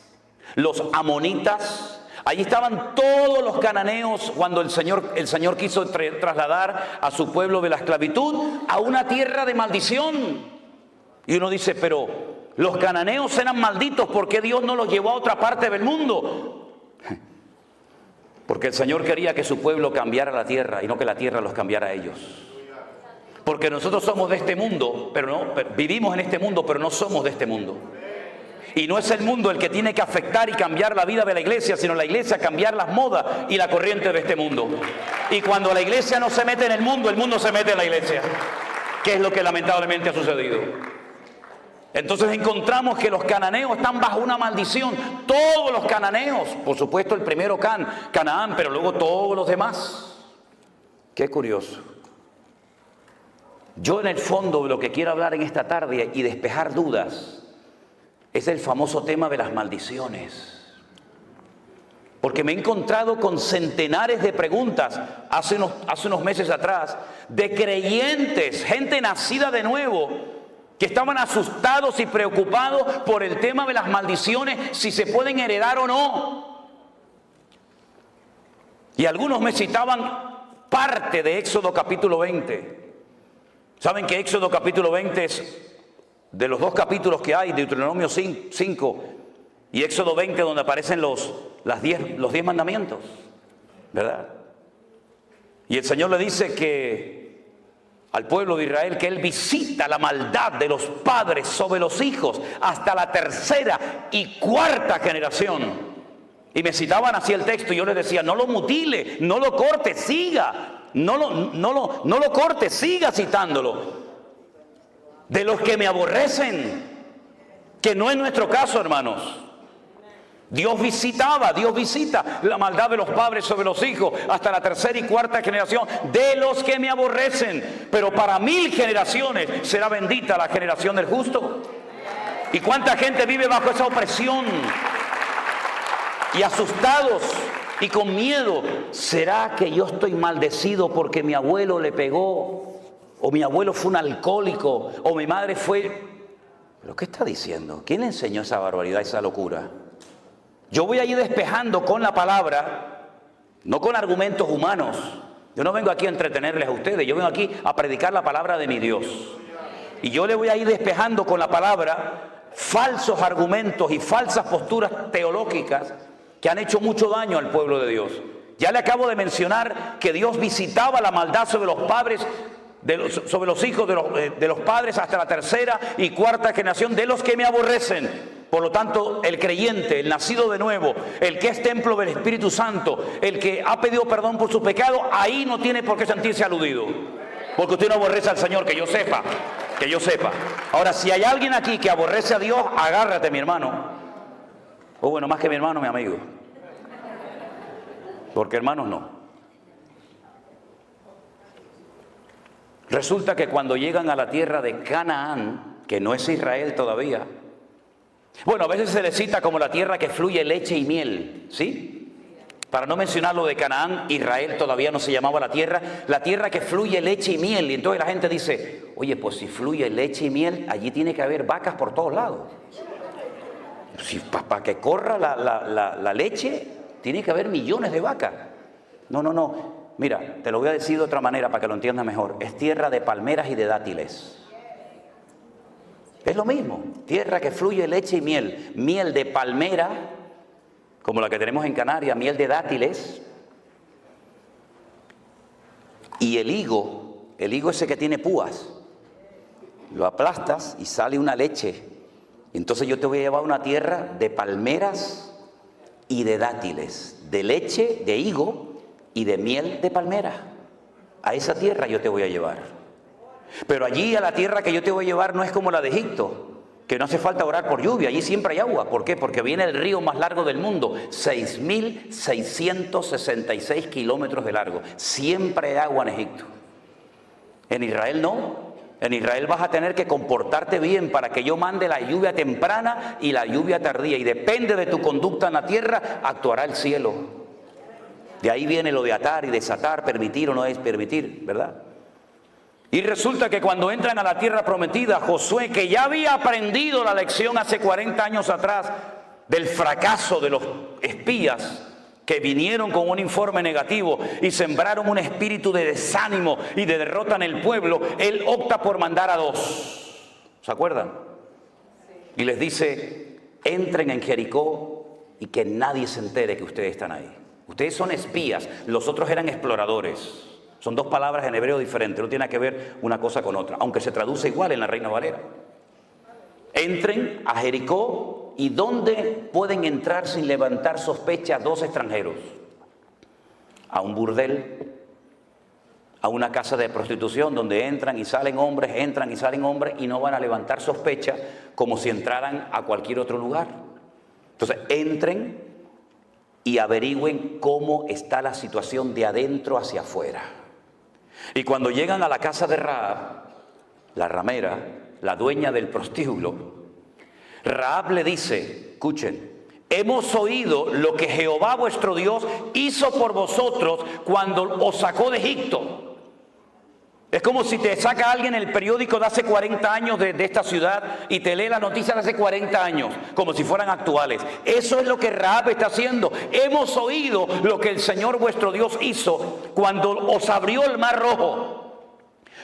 los amonitas. Allí estaban todos los cananeos cuando el Señor quiso trasladar a su pueblo de la esclavitud a una tierra de maldición. Y uno dice: pero los cananeos eran malditos, ¿por qué Dios no los llevó a otra parte del mundo? Porque el Señor quería que su pueblo cambiara la tierra y no que la tierra los cambiara a ellos. Porque nosotros somos de este mundo, vivimos en este mundo, pero no somos de este mundo. Y no es el mundo el que tiene que afectar y cambiar la vida de la iglesia, sino la iglesia cambiar las modas y la corriente de este mundo. Y cuando la iglesia no se mete en el mundo se mete en la iglesia, que es lo que lamentablemente ha sucedido. Entonces encontramos que los cananeos están bajo una maldición. Todos los cananeos, por supuesto el primero Canaán, pero luego todos los demás. Qué curioso. Yo en el fondo lo que quiero hablar en esta tarde y despejar dudas es el famoso tema de las maldiciones. Porque me he encontrado con centenares de preguntas hace unos meses atrás de creyentes, gente nacida de nuevo, que estaban asustados y preocupados por el tema de las maldiciones, si se pueden heredar o no. Y algunos me citaban parte de Éxodo capítulo 20. ¿Saben que Éxodo capítulo 20 es de los 2 capítulos que hay, Deuteronomio 5 y Éxodo 20, donde aparecen los 10 mandamientos, ¿verdad? Y el Señor le dice que al pueblo de Israel que Él visita la maldad de los padres sobre los hijos hasta la tercera y cuarta generación. Y me citaban así el texto y yo les decía, no lo mutile, no lo corte, siga. No lo corte, siga citándolo. De los que me aborrecen, que no es nuestro caso, hermanos. Dios visita la maldad de los padres sobre los hijos hasta la tercera y cuarta generación de los que me aborrecen. Pero para 1000 generaciones será bendita la generación del justo. ¿Y cuánta gente vive bajo esa opresión? Y asustados y con miedo. ¿Será que yo estoy maldecido porque mi abuelo le pegó? ¿O mi abuelo fue un alcohólico? ¿O mi madre fue...? ¿Pero qué está diciendo? ¿Quién le enseñó esa barbaridad, esa locura? Yo voy a ir despejando con la palabra, no con argumentos humanos. Yo no vengo aquí a entretenerles a ustedes, yo vengo aquí a predicar la palabra de mi Dios. Y yo le voy a ir despejando con la palabra falsos argumentos y falsas posturas teológicas que han hecho mucho daño al pueblo de Dios. Ya le acabo de mencionar que Dios visitaba la maldad sobre los padres, sobre los hijos de los padres hasta la tercera y cuarta generación de los que me aborrecen. Por lo tanto, el creyente, el nacido de nuevo, el que es templo del Espíritu Santo, el que ha pedido perdón por su pecado, ahí no tiene por qué sentirse aludido. Porque usted no aborrece al Señor, que yo sepa, que yo sepa. Ahora, si hay alguien aquí que aborrece a Dios, agárrate, mi hermano. O bueno, más que mi hermano, mi amigo. Porque hermanos no. Resulta que cuando llegan a la tierra de Canaán, que no es Israel todavía, bueno, a veces se le cita como la tierra que fluye leche y miel, ¿sí? Para no mencionar lo de Canaán, Israel todavía no se llamaba la tierra que fluye leche y miel. Y entonces la gente dice, oye, pues si fluye leche y miel, allí tiene que haber vacas por todos lados. Si, para que corra la leche, tiene que haber millones de vacas. No. Mira, te lo voy a decir de otra manera para que lo entiendas mejor. Es tierra de palmeras y de dátiles. Es lo mismo, tierra que fluye leche y miel. Miel de palmera, como la que tenemos en Canarias, miel de dátiles. Y el higo ese que tiene púas, lo aplastas y sale una leche. Entonces yo te voy a llevar a una tierra de palmeras y de dátiles, de leche, de higo y de miel de palmera. A esa tierra yo te voy a llevar. Pero allí a la tierra que yo te voy a llevar no es como la de Egipto, que no hace falta orar por lluvia, allí siempre hay agua. ¿Por qué? Porque viene el río más largo del mundo, 6.666 kilómetros de largo. Siempre hay agua en Egipto. En Israel no. En Israel vas a tener que comportarte bien para que yo mande la lluvia temprana y la lluvia tardía. Y depende de tu conducta en la tierra, actuará el cielo. De ahí viene lo de atar y desatar, permitir o no es permitir, ¿verdad? Y resulta que cuando entran a la tierra prometida, Josué, que ya había aprendido la lección hace 40 años atrás del fracaso de los espías que vinieron con un informe negativo y sembraron un espíritu de desánimo y de derrota en el pueblo, él opta por mandar a 2. ¿Se acuerdan? Y les dice, entren en Jericó y que nadie se entere que ustedes están ahí. Ustedes son espías, los otros eran exploradores. Son 2 palabras en hebreo diferentes, no tiene que ver una cosa con otra, aunque se traduce igual en la Reina Valera. Entren a Jericó, ¿y dónde pueden entrar sin levantar sospechas 2 extranjeros? A un burdel, a una casa de prostitución donde entran y salen hombres y no van a levantar sospecha como si entraran a cualquier otro lugar. Entonces, entren y averigüen cómo está la situación de adentro hacia afuera. Y cuando llegan a la casa de Rahab, la ramera, la dueña del prostíbulo, Rahab le dice, escuchen, hemos oído lo que Jehová vuestro Dios hizo por vosotros cuando os sacó de Egipto. Es como si te saca alguien el periódico de hace 40 años de esta ciudad y te lee las noticias de hace 40 años, como si fueran actuales. Eso es lo que Rahab está haciendo. Hemos oído lo que el Señor vuestro Dios hizo cuando os abrió el mar rojo,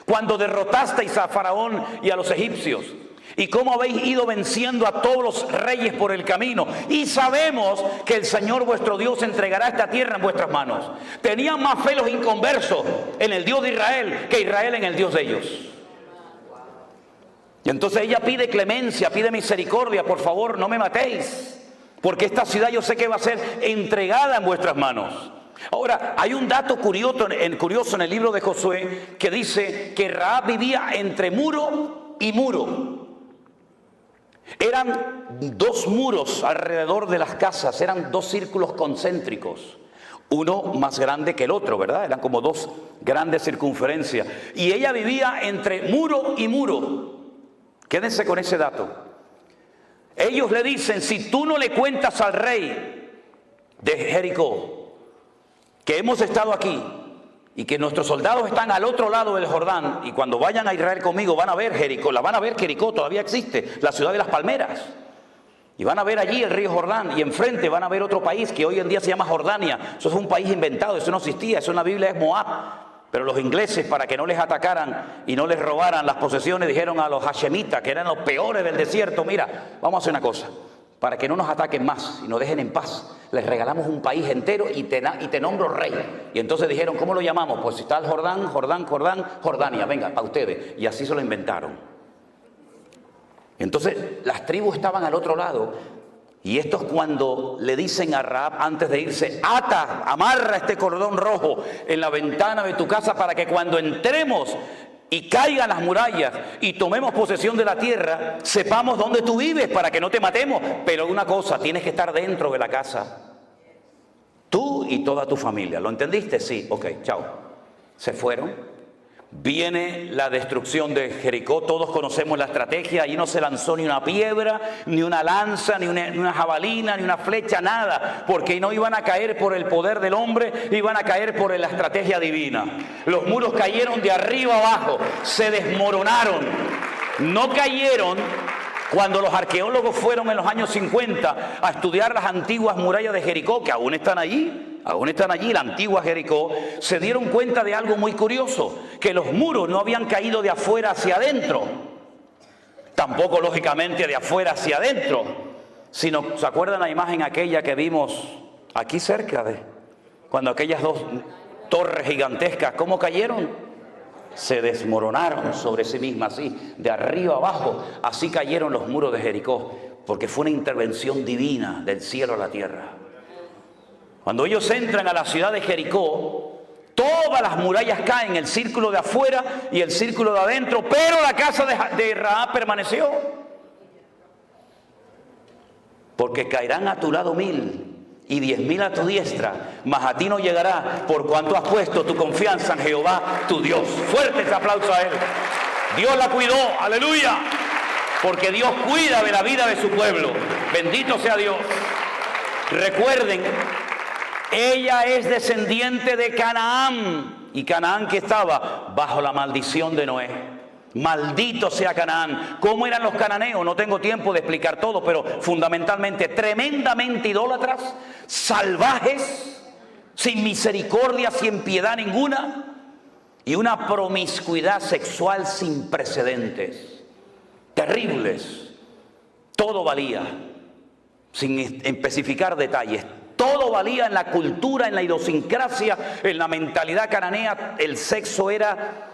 cuando derrotasteis a Faraón y a los egipcios. y cómo habéis ido venciendo a todos los reyes por el camino. Y sabemos que el Señor vuestro Dios entregará esta tierra en vuestras manos. Tenían más fe los inconversos en el Dios de Israel que Israel en el Dios de ellos. Y entonces ella pide clemencia, pide misericordia. Por favor, no me matéis, porque esta ciudad yo sé que va a ser entregada en vuestras manos. Ahora, hay un dato curioso en el libro de Josué que dice que Rahab vivía entre muro y muro. Eran 2 muros alrededor de las casas, eran 2 círculos concéntricos, uno más grande que el otro, ¿verdad? Eran como 2 grandes circunferencias. Y ella vivía entre muro y muro. Quédense con ese dato. Ellos le dicen, si tú no le cuentas al rey de Jericó que hemos estado aquí y que nuestros soldados están al otro lado del Jordán, y cuando vayan a Israel conmigo van a ver Jericó, Jericó todavía existe, la ciudad de las palmeras, y van a ver allí el río Jordán, y enfrente van a ver otro país que hoy en día se llama Jordania. Eso es un país inventado, eso no existía, eso en la Biblia es Moab. Pero los ingleses, para que no les atacaran y no les robaran las posesiones, dijeron a los hashemitas, que eran los peores del desierto, mira, vamos a hacer una cosa, para que no nos ataquen más y nos dejen en paz, les regalamos un país entero y te nombro rey. Y entonces dijeron, ¿cómo lo llamamos? Pues si está el Jordán, Jordania, venga, para ustedes. Y así se lo inventaron. Entonces las tribus estaban al otro lado, y estos cuando le dicen a Rahab antes de irse, amarra este cordón rojo en la ventana de tu casa para que cuando entremos y caigan las murallas y tomemos posesión de la tierra, sepamos dónde tú vives para que no te matemos. Pero una cosa, tienes que estar dentro de la casa, tú y toda tu familia. ¿Lo entendiste? Sí, ok, chao. Se fueron. Viene la destrucción de Jericó, todos conocemos la estrategia. Allí no se lanzó ni una piedra, ni una lanza, ni una jabalina, ni una flecha, nada, porque no iban a caer por el poder del hombre, iban a caer por la estrategia divina. Los muros cayeron de arriba abajo, se desmoronaron, no cayeron. Cuando los arqueólogos fueron en los años 50 a estudiar las antiguas murallas de Jericó, que aún están allí, la antigua Jericó, se dieron cuenta de algo muy curioso, que los muros no habían caído de afuera hacia adentro, tampoco lógicamente de afuera hacia adentro, sino, ¿se acuerdan la imagen aquella que vimos aquí cerca cuando aquellas 2 torres gigantescas, cómo cayeron? Se desmoronaron sobre sí mismas, así, de arriba abajo. Así cayeron los muros de Jericó, porque fue una intervención divina del cielo a la tierra. Cuando ellos entran a la ciudad de Jericó, todas las murallas caen, el círculo de afuera y el círculo de adentro, pero la casa de Rahab permaneció. Porque caerán a tu lado 1000 y 10.000 a tu diestra, mas a ti no llegará, por cuanto has puesto tu confianza en Jehová tu Dios. Fuerte ese aplauso a él. Dios la cuidó, aleluya, porque Dios cuida de la vida de su pueblo. Bendito sea Dios. Recuerden, ella es descendiente de Canaán, y Canaán que estaba bajo la maldición de Noé. Maldito sea Canaán. ¿Cómo eran los cananeos? No tengo tiempo de explicar todo, pero fundamentalmente tremendamente idólatras, salvajes, sin misericordia, sin piedad ninguna, y una promiscuidad sexual sin precedentes, terribles. Todo valía, sin especificar detalles, todo valía en la cultura, en la idiosincrasia, en la mentalidad cananea. El sexo era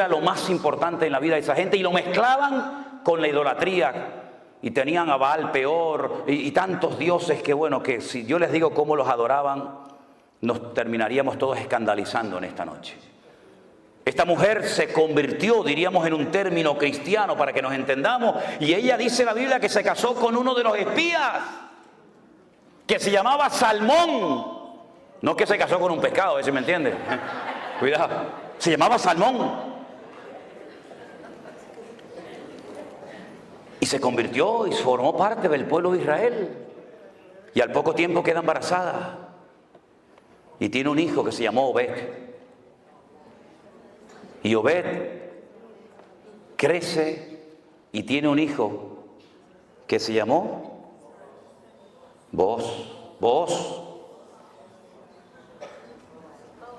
lo más importante en la vida de esa gente, y lo mezclaban con la idolatría, y tenían a Baal Peor y tantos dioses que, bueno, que si yo les digo cómo los adoraban, nos terminaríamos todos escandalizando en esta noche. Esta mujer se convirtió, diríamos en un término cristiano para que nos entendamos, y ella dice en la Biblia que se casó con uno de los espías, que se llamaba Salmón. No que se casó con un pescado, a ver si me entiende. Cuidado. Se llamaba Salmón. Y se convirtió y formó parte del pueblo de Israel. Y al poco tiempo queda embarazada. Y tiene un hijo que se llamó Obed. Y Obed crece y tiene un hijo que se llamó Booz.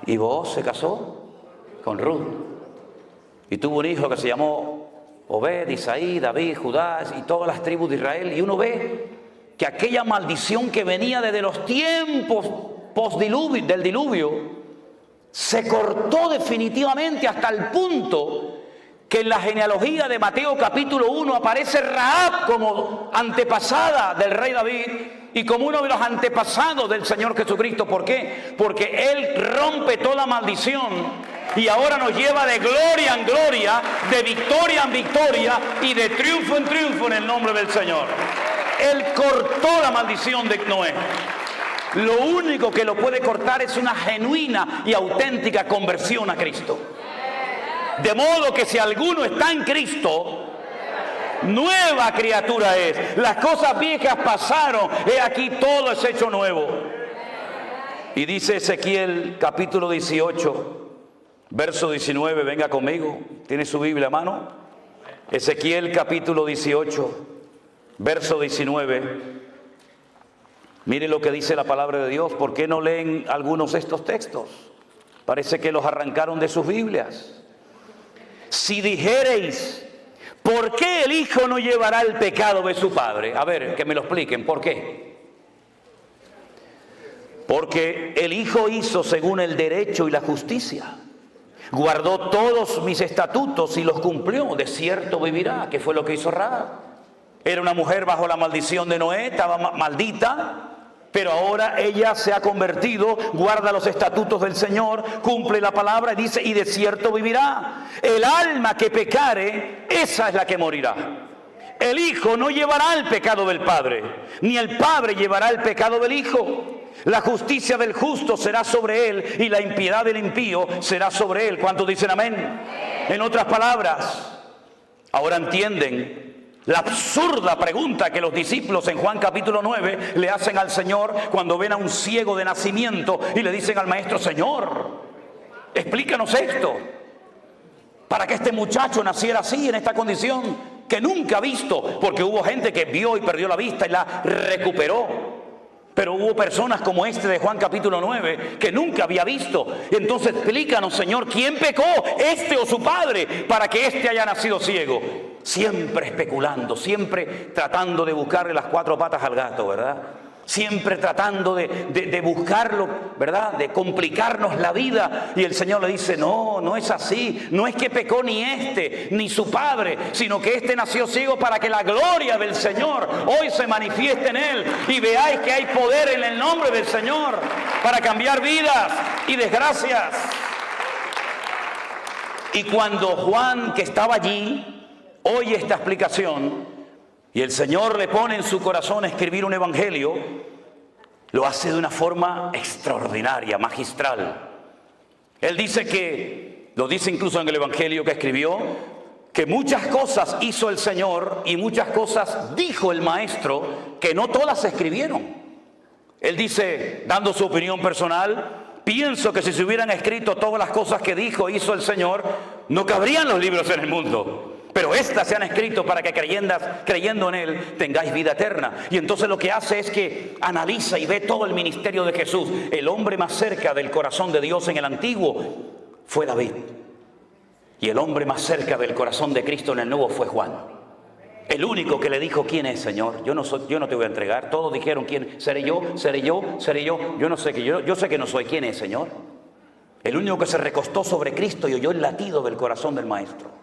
Y Booz se casó con Ruth y tuvo un hijo que se llamó Obed, Isaí, David, Judá y todas las tribus de Israel. Y uno ve que aquella maldición que venía desde los tiempos del diluvio se cortó definitivamente hasta el punto que en la genealogía de Mateo capítulo 1 aparece Rahab como antepasada del rey David y como uno de los antepasados del Señor Jesucristo. ¿Por qué? Porque Él rompe toda maldición y ahora nos lleva de gloria en gloria, de victoria en victoria y de triunfo en triunfo en el nombre del Señor. Él cortó la maldición de Noé. Lo único que lo puede cortar es una genuina y auténtica conversión a Cristo. De modo que si alguno está en Cristo, nueva criatura es. Las cosas viejas pasaron, he aquí todo es hecho nuevo. Y dice Ezequiel capítulo 18, verso 19, venga conmigo, ¿tiene su Biblia a mano? Ezequiel capítulo 18, verso 19. Mire lo que dice la palabra de Dios. ¿Por qué no leen algunos de estos textos? Parece que los arrancaron de sus Biblias. Si dijereis, ¿por qué el hijo no llevará el pecado de su padre? A ver, que me lo expliquen, ¿por qué? Porque el hijo hizo según el derecho y la justicia. Guardó todos mis estatutos y los cumplió. De cierto vivirá, que fue lo que hizo Rahab. Era una mujer bajo la maldición de Noé, estaba maldita. Pero ahora ella se ha convertido, guarda los estatutos del Señor, cumple la palabra y dice, y de cierto vivirá. El alma que pecare, esa es la que morirá. El hijo no llevará el pecado del padre, ni el padre llevará el pecado del hijo. La justicia del justo será sobre él y la impiedad del impío será sobre él. ¿Cuántos dicen amén? En otras palabras, ahora entienden la absurda pregunta que los discípulos en Juan capítulo 9 le hacen al Señor cuando ven a un ciego de nacimiento y le dicen al maestro: Señor, explícanos esto, para que este muchacho naciera así, en esta condición que nunca ha visto, porque hubo gente que vio y perdió la vista y la recuperó. Pero hubo personas como este de Juan capítulo 9 que nunca había visto. Entonces explícanos, Señor, ¿quién pecó, este o su padre, para que este haya nacido ciego? Siempre especulando, siempre tratando de buscarle las cuatro patas al gato, ¿verdad? Siempre tratando de buscarlo, ¿verdad? De complicarnos la vida. Y el Señor le dice: no, no es así. No es que pecó ni este, ni su padre, sino que este nació ciego para que la gloria del Señor hoy se manifieste en él. Y veáis que hay poder en el nombre del Señor para cambiar vidas y desgracias. Y cuando Juan, que estaba allí, oye esta explicación, y el Señor le pone en su corazón escribir un evangelio, lo hace de una forma extraordinaria, magistral. Él dice que, lo dice incluso en el evangelio que escribió, que muchas cosas hizo el Señor y muchas cosas dijo el Maestro que no todas se escribieron. Él dice, dando su opinión personal: pienso que si se hubieran escrito todas las cosas que dijo, hizo el Señor, no cabrían los libros en el mundo. Pero estas se han escrito para que creyendo en Él tengáis vida eterna. Y entonces lo que hace es que analiza y ve todo el ministerio de Jesús. El hombre más cerca del corazón de Dios en el Antiguo fue David. Y el hombre más cerca del corazón de Cristo en el Nuevo fue Juan. El único que le dijo: ¿quién es, Señor? Yo no te voy a entregar. Todos dijeron: ¿quién? ¿Seré yo? ¿Seré yo? ¿Seré yo? Yo no sé, yo sé que no soy. ¿Quién es, Señor? El único que se recostó sobre Cristo y oyó el latido del corazón del Maestro.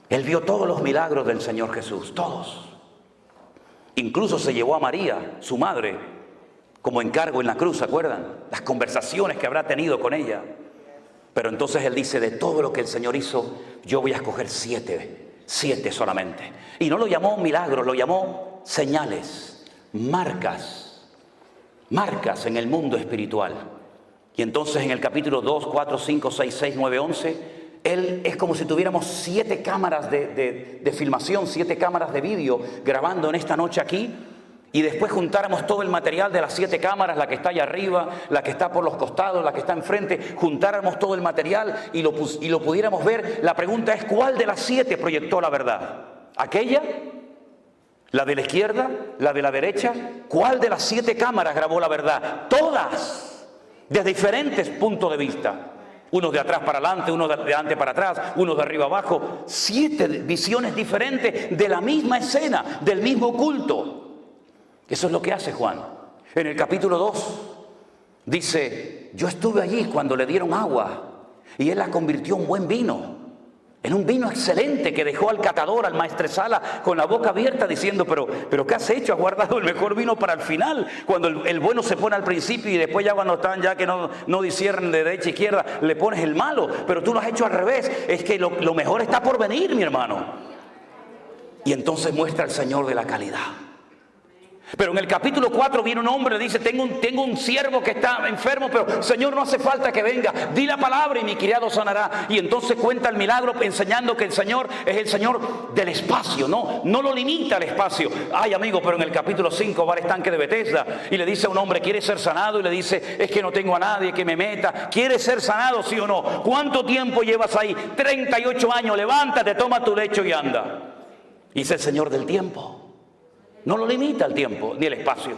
Él vio todos los milagros del Señor Jesús, todos. Incluso se llevó a María, su madre, como encargo en la cruz, ¿se acuerdan? Las conversaciones que habrá tenido con ella. Pero entonces él dice: de todo lo que el Señor hizo, yo voy a escoger 7 solamente. Y no lo llamó milagros, lo llamó señales, marcas en el mundo espiritual. Y entonces en el capítulo 2, 4, 5, 6, 6, 9, 11... Él es como si tuviéramos 7 cámaras de filmación, 7 cámaras de vídeo grabando en esta noche aquí, y después juntáramos todo el material de las 7 cámaras, la que está allá arriba, la que está por los costados, la que está enfrente, juntáramos todo el material y lo pudiéramos ver. La pregunta es: ¿cuál de las 7 proyectó la verdad? ¿Aquella? ¿La de la izquierda? ¿La de la derecha? ¿Cuál de las 7 cámaras grabó la verdad? Todas, desde diferentes puntos de vista. Unos de atrás para adelante, unos de adelante para atrás, unos de arriba abajo. 7 visiones diferentes de la misma escena, del mismo culto. Eso es lo que hace Juan. En el capítulo 2 dice, yo estuve allí cuando le dieron agua y él la convirtió en buen vino. En un vino excelente que dejó al catador, al maestresala, con la boca abierta diciendo, pero ¿qué has hecho? Has guardado el mejor vino para el final, cuando el bueno se pone al principio y después ya cuando están ya que no disciernen de derecha a izquierda, le pones el malo, pero tú lo has hecho al revés. Es que lo mejor está por venir, mi hermano. Y entonces muestra el Señor de la calidad. Pero en el capítulo 4 viene un hombre y dice, tengo un siervo que está enfermo, pero Señor, no hace falta que venga, di la palabra y mi criado sanará. Y entonces cuenta el milagro enseñando que el Señor es el Señor del espacio, no lo limita al espacio. Ay, amigo, pero en el capítulo 5 va al estanque de Betesda y le dice a un hombre, ¿quiere ser sanado? Y le dice, es que no tengo a nadie que me meta. ¿Quieres ser sanado, sí o no? ¿Cuánto tiempo llevas ahí? 38 años, levántate, toma tu lecho y anda. Y es el Señor del tiempo. No lo limita el tiempo ni el espacio.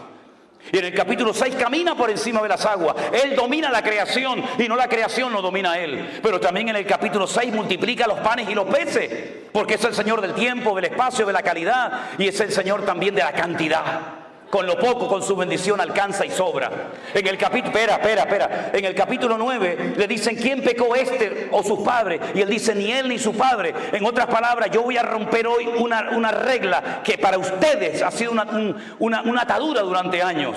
Y en el capítulo 6 camina por encima de las aguas. Él domina la creación y no la creación lo domina a él. Pero también en el capítulo 6 multiplica los panes y los peces. Porque es el Señor del tiempo, del espacio, de la calidad. Y es el Señor también de la cantidad. Con lo poco, con su bendición alcanza y sobra. En el capítulo, espera. En el capítulo 9 le dicen, ¿quién pecó este o sus padres? Y él dice, ni él ni su padre. En otras palabras, yo voy a romper hoy una regla que para ustedes ha sido una atadura durante años.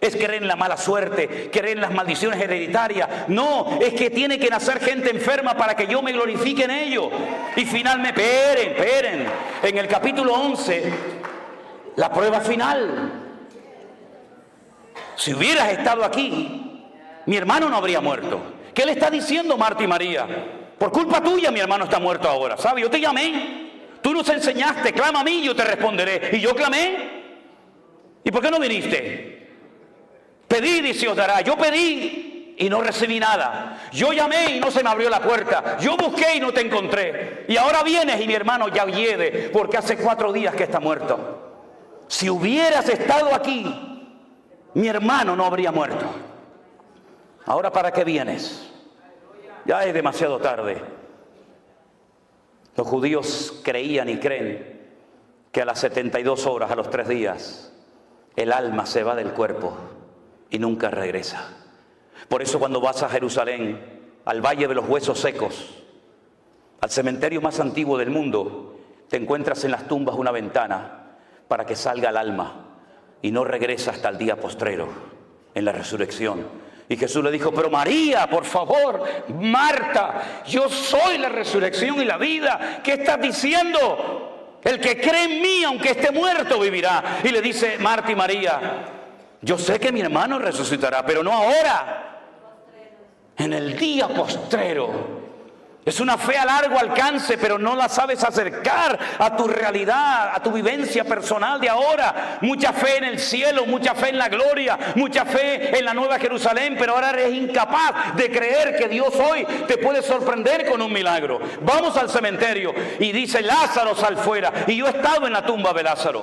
Es creer en la mala suerte, creer en las maldiciones hereditarias. No, es que tiene que nacer gente enferma para que yo me glorifique en ello. Y finalmente, esperen. En el capítulo 11... la prueba final. Si hubieras estado aquí, mi hermano no habría muerto. ¿Qué le está diciendo Marta y María? Por culpa tuya mi hermano está muerto ahora. ¿Sabes? Yo te llamé. Tú nos enseñaste. Clama a mí y yo te responderé. Y yo clamé. ¿Y por qué no viniste? Pedid y se os dará. Yo pedí y no recibí nada. Yo llamé y no se me abrió la puerta. Yo busqué y no te encontré. Y ahora vienes y mi hermano ya hiede porque hace 4 días que está muerto. Si hubieras estado aquí, mi hermano no habría muerto. Ahora, ¿para qué vienes? Ya es demasiado tarde. Los judíos creían y creen que a las 72 horas, a los 3 días, el alma se va del cuerpo y nunca regresa. Por eso cuando vas a Jerusalén, al Valle de los Huesos Secos, al cementerio más antiguo del mundo, te encuentras en las tumbas una ventana para que salga el alma y no regresa hasta el día postrero, en la resurrección. Y Jesús le dijo, pero María, por favor, Marta, yo soy la resurrección y la vida. ¿Qué estás diciendo? El que cree en mí, aunque esté muerto, vivirá. Y le dice Marta y María, yo sé que mi hermano resucitará, pero no ahora, en el día postrero. Es una fe a largo alcance, pero no la sabes acercar a tu realidad, a tu vivencia personal de ahora. Mucha fe en el cielo, mucha fe en la gloria, mucha fe en la nueva Jerusalén, pero ahora eres incapaz de creer que Dios hoy te puede sorprender con un milagro. Vamos al cementerio y dice, Lázaro, sal fuera. Y yo he estado en la tumba de Lázaro.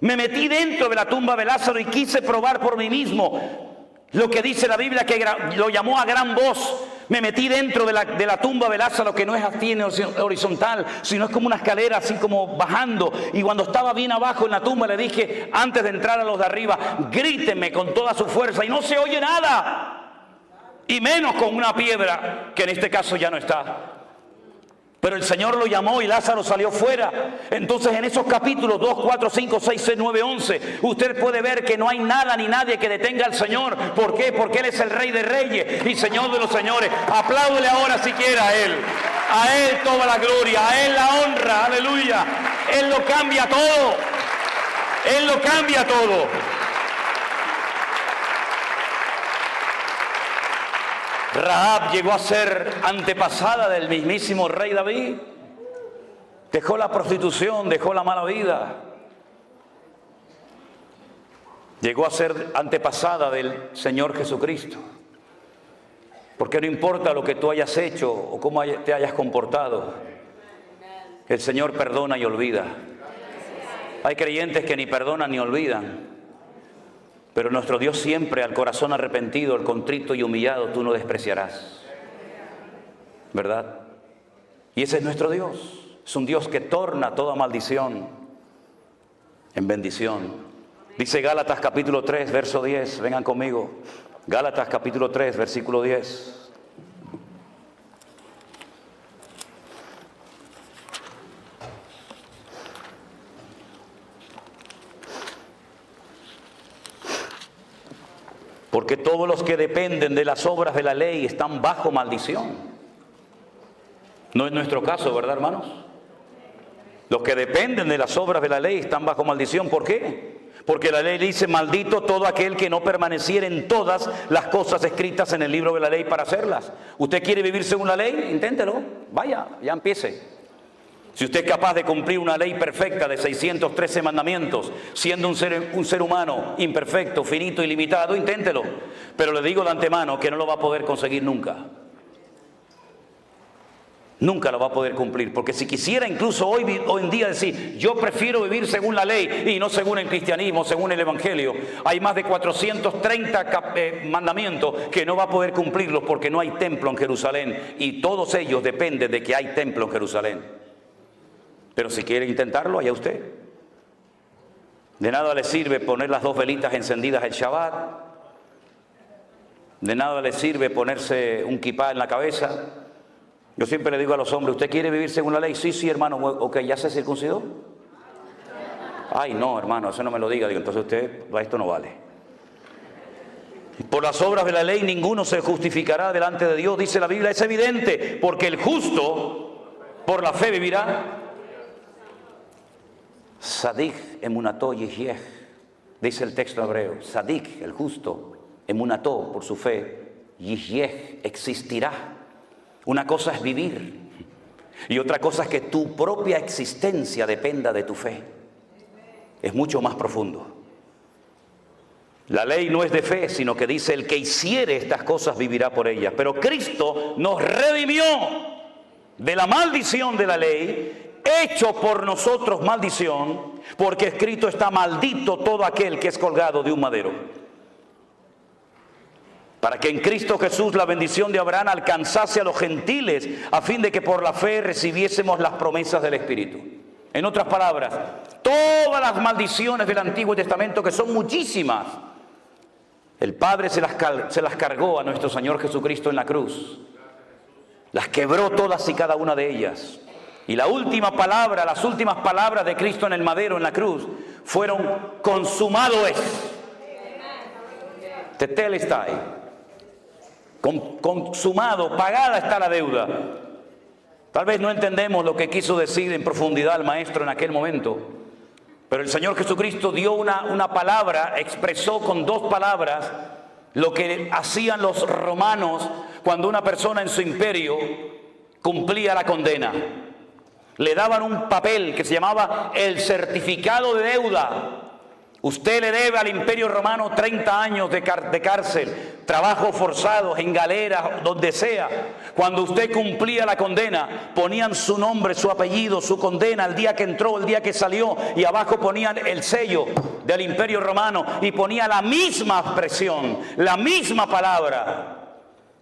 Me metí dentro de la tumba de Lázaro y quise probar por mí mismo lo que dice la Biblia, que lo llamó a gran voz. Me metí dentro de la tumba de Lázaro, que no es así en horizontal, sino es como una escalera así como bajando. Y cuando estaba bien abajo en la tumba le dije, antes de entrar a los de arriba, gríteme con toda su fuerza. Y no se oye nada. Y menos con una piedra, que en este caso ya no está. Pero el Señor lo llamó y Lázaro salió fuera. Entonces en esos capítulos 2, 4, 5, 6, 6, 9, 11, usted puede ver que no hay nada ni nadie que detenga al Señor. ¿Por qué? Porque Él es el Rey de Reyes y Señor de los Señores. Apláudele ahora si quiere a Él. A Él toda la gloria, a Él la honra, aleluya. Él lo cambia todo. Él lo cambia todo. Rahab llegó a ser antepasada del mismísimo rey David. Dejó la prostitución, dejó la mala vida. Llegó a ser antepasada del Señor Jesucristo. Porque no importa lo que tú hayas hecho o cómo te hayas comportado, el Señor perdona y olvida. Hay creyentes que ni perdonan ni olvidan. Pero nuestro Dios siempre, al corazón arrepentido, al contrito y humillado, tú no despreciarás. ¿verdad? Y ese es nuestro Dios. Es un Dios que torna toda maldición en bendición. Dice Gálatas capítulo 3, verso 10. Vengan conmigo. Gálatas capítulo 3, versículo 10. Porque todos los que dependen de las obras de la ley están bajo maldición. No es nuestro caso, ¿verdad, hermanos? Los que dependen de las obras de la ley están bajo maldición. ¿Por qué? Porque la ley dice: maldito todo aquel que no permaneciera en todas las cosas escritas en el libro de la ley para hacerlas. ¿Usted quiere vivir según la ley? Inténtelo. Vaya, ya empiece. Si usted es capaz de cumplir una ley perfecta de 613 mandamientos, siendo un ser humano imperfecto, finito y limitado, inténtelo. Pero le digo de antemano que no lo va a poder conseguir nunca. Nunca lo va a poder cumplir, porque si quisiera incluso hoy en día decir: yo prefiero vivir según la ley y no según el cristianismo, según el evangelio, hay más de 430 mandamientos que no va a poder cumplirlos porque no hay templo en Jerusalén, y todos ellos dependen de que hay templo en Jerusalén. Pero si quiere intentarlo, allá usted. De nada le sirve poner las 2 velitas encendidas el Shabbat. De nada le sirve ponerse un kipá en la cabeza. Yo siempre le digo a los hombres: ¿usted quiere vivir según la ley? Sí, hermano. Ok, ¿ya se circuncidó? Ay, no, hermano, eso no me lo diga. Digo, entonces usted, esto no vale. Por las obras de la ley ninguno se justificará delante de Dios, dice la Biblia. Es evidente, porque el justo por la fe vivirá. Sadik emunató yihyeh, dice el texto hebreo. Sadik, el justo, emunató, por su fe, yihyeh, existirá. Una cosa es vivir y otra cosa es que tu propia existencia dependa de tu fe. Es mucho más profundo. La ley no es de fe, sino que dice: el que hiciere estas cosas vivirá por ellas. Pero Cristo nos redimió de la maldición de la ley, hecho por nosotros maldición, porque escrito está: maldito todo aquel que es colgado de un madero. Para que en Cristo Jesús la bendición de Abraham alcanzase a los gentiles, a fin de que por la fe recibiésemos las promesas del Espíritu. En otras palabras, todas las maldiciones del Antiguo Testamento, que son muchísimas, el Padre se las cargó a nuestro Señor Jesucristo en la cruz. Las quebró todas y cada una de ellas. Y la última palabra, las últimas palabras de Cristo en el madero, en la cruz, fueron: consumado es. Tetelestai. Consumado, pagada está la deuda. Tal vez no entendemos lo que quiso decir en profundidad el maestro en aquel momento, pero el Señor Jesucristo dio una palabra, expresó con 2 palabras lo que hacían los romanos cuando una persona en su imperio cumplía la condena. Le daban un papel que se llamaba el certificado de deuda. Usted le debe al Imperio Romano 30 años de cárcel, trabajos forzados, en galeras, donde sea. Cuando usted cumplía la condena, ponían su nombre, su apellido, su condena, el día que entró, el día que salió, y abajo ponían el sello del Imperio Romano y ponía la misma expresión, la misma palabra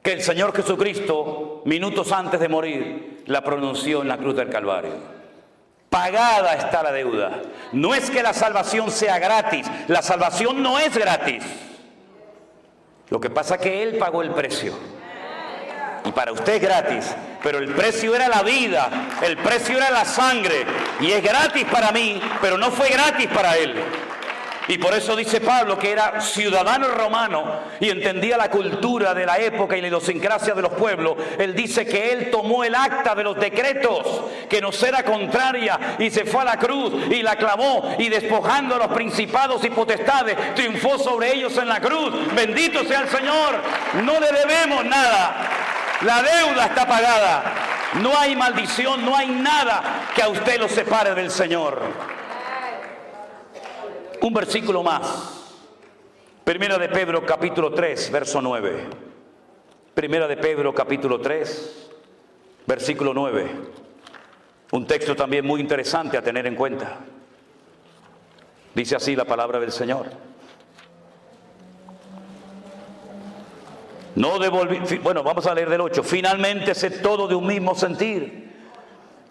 que el Señor Jesucristo, minutos antes de morir, la pronunció en la cruz del Calvario. Pagada está la deuda. No es que la salvación sea gratis. La salvación no es gratis. Lo que pasa es que Él pagó el precio. Y para usted es gratis. Pero el precio era la vida. El precio era la sangre. Y es gratis para mí, pero no fue gratis para Él. Y por eso dice Pablo que era ciudadano romano y entendía la cultura de la época y la idiosincrasia de los pueblos. Él dice que él tomó el acta de los decretos que nos era contraria y se fue a la cruz y la clavó, y despojando a los principados y potestades triunfó sobre ellos en la cruz. Bendito sea el Señor. No le debemos nada. La deuda está pagada. No hay maldición, no hay nada que a usted lo separe del Señor. Un versículo más. Primera de Pedro capítulo 3, verso 9. Primera de Pedro capítulo 3, versículo 9. Un texto también muy interesante a tener en cuenta. Dice así la palabra del Señor. No bueno, vamos a leer del 8. Finalmente, sed todo de un mismo sentir,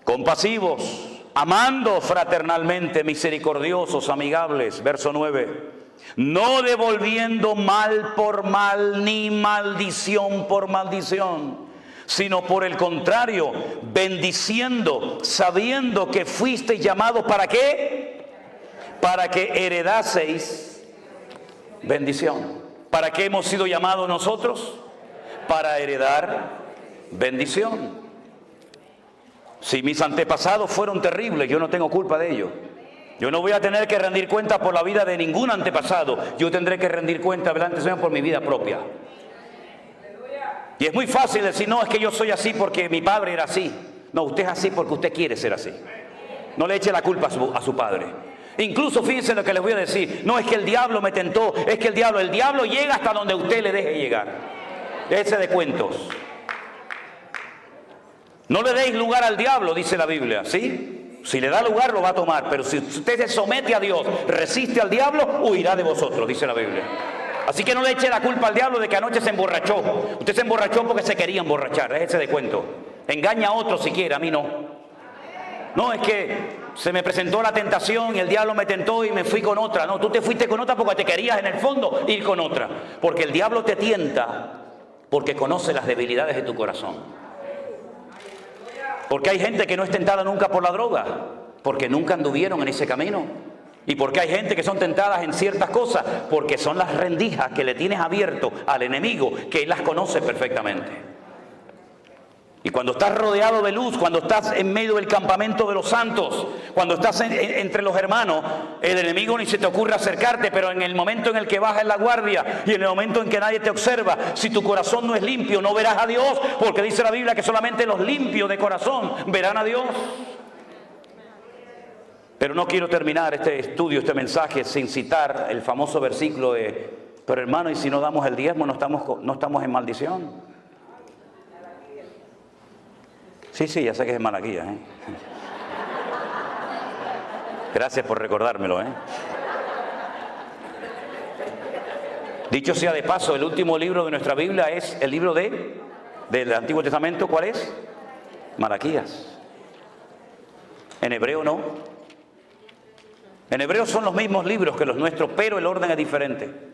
compasivos, amando fraternalmente, misericordiosos, amigables. Verso 9. No devolviendo mal por mal, ni maldición por maldición, sino por el contrario, bendiciendo, sabiendo que fuisteis llamados, ¿para qué? Para que heredaseis bendición. ¿Para qué hemos sido llamados nosotros? Para heredar bendición. Si mis antepasados fueron terribles, yo no tengo culpa de ello. Yo no voy a tener que rendir cuenta por la vida de ningún antepasado. Yo tendré que rendir cuenta delante del Señor por mi vida propia. Y es muy fácil decir, no, es que yo soy así porque mi padre era así. No, usted es así porque usted quiere ser así. No le eche la culpa a su padre. Incluso fíjense lo que les voy a decir. No es que el diablo me tentó, es que el diablo llega hasta donde usted le deje llegar. Déjese de cuentos. No le deis lugar al diablo, dice la Biblia, ¿sí? Si le da lugar, lo va a tomar. Pero si usted se somete a Dios, resiste al diablo, huirá de vosotros, dice la Biblia. Así que no le eche la culpa al diablo de que anoche se emborrachó. Usted se emborrachó porque se quería emborrachar. Déjese de cuento. Engaña a otro si quiere, a mí no. No, es que se me presentó la tentación y el diablo me tentó y me fui con otra. No, tú te fuiste con otra porque te querías en el fondo ir con otra. Porque el diablo te tienta porque conoce las debilidades de tu corazón. Porque hay gente que no es tentada nunca por la droga, porque nunca anduvieron en ese camino. Y porque hay gente que son tentadas en ciertas cosas, porque son las rendijas que le tienes abierto al enemigo, que él las conoce perfectamente. Y cuando estás rodeado de luz, cuando estás en medio del campamento de los santos, cuando estás entre los hermanos, el enemigo ni se te ocurre acercarte, pero en el momento en el que bajas la guardia y en el momento en que nadie te observa, si tu corazón no es limpio, no verás a Dios, porque dice la Biblia que solamente los limpios de corazón verán a Dios. Pero no quiero terminar este estudio, este mensaje, sin citar el famoso versículo de, pero hermano, y si no damos el diezmo, no estamos en maldición. Sí, ya sé que es Malaquías, ¿eh? Gracias por recordármelo, ¿eh? Dicho sea de paso, el último libro de nuestra Biblia es el libro del Antiguo Testamento. ¿Cuál es? Malaquías. En hebreo no. En hebreo son los mismos libros que los nuestros, pero el orden es diferente.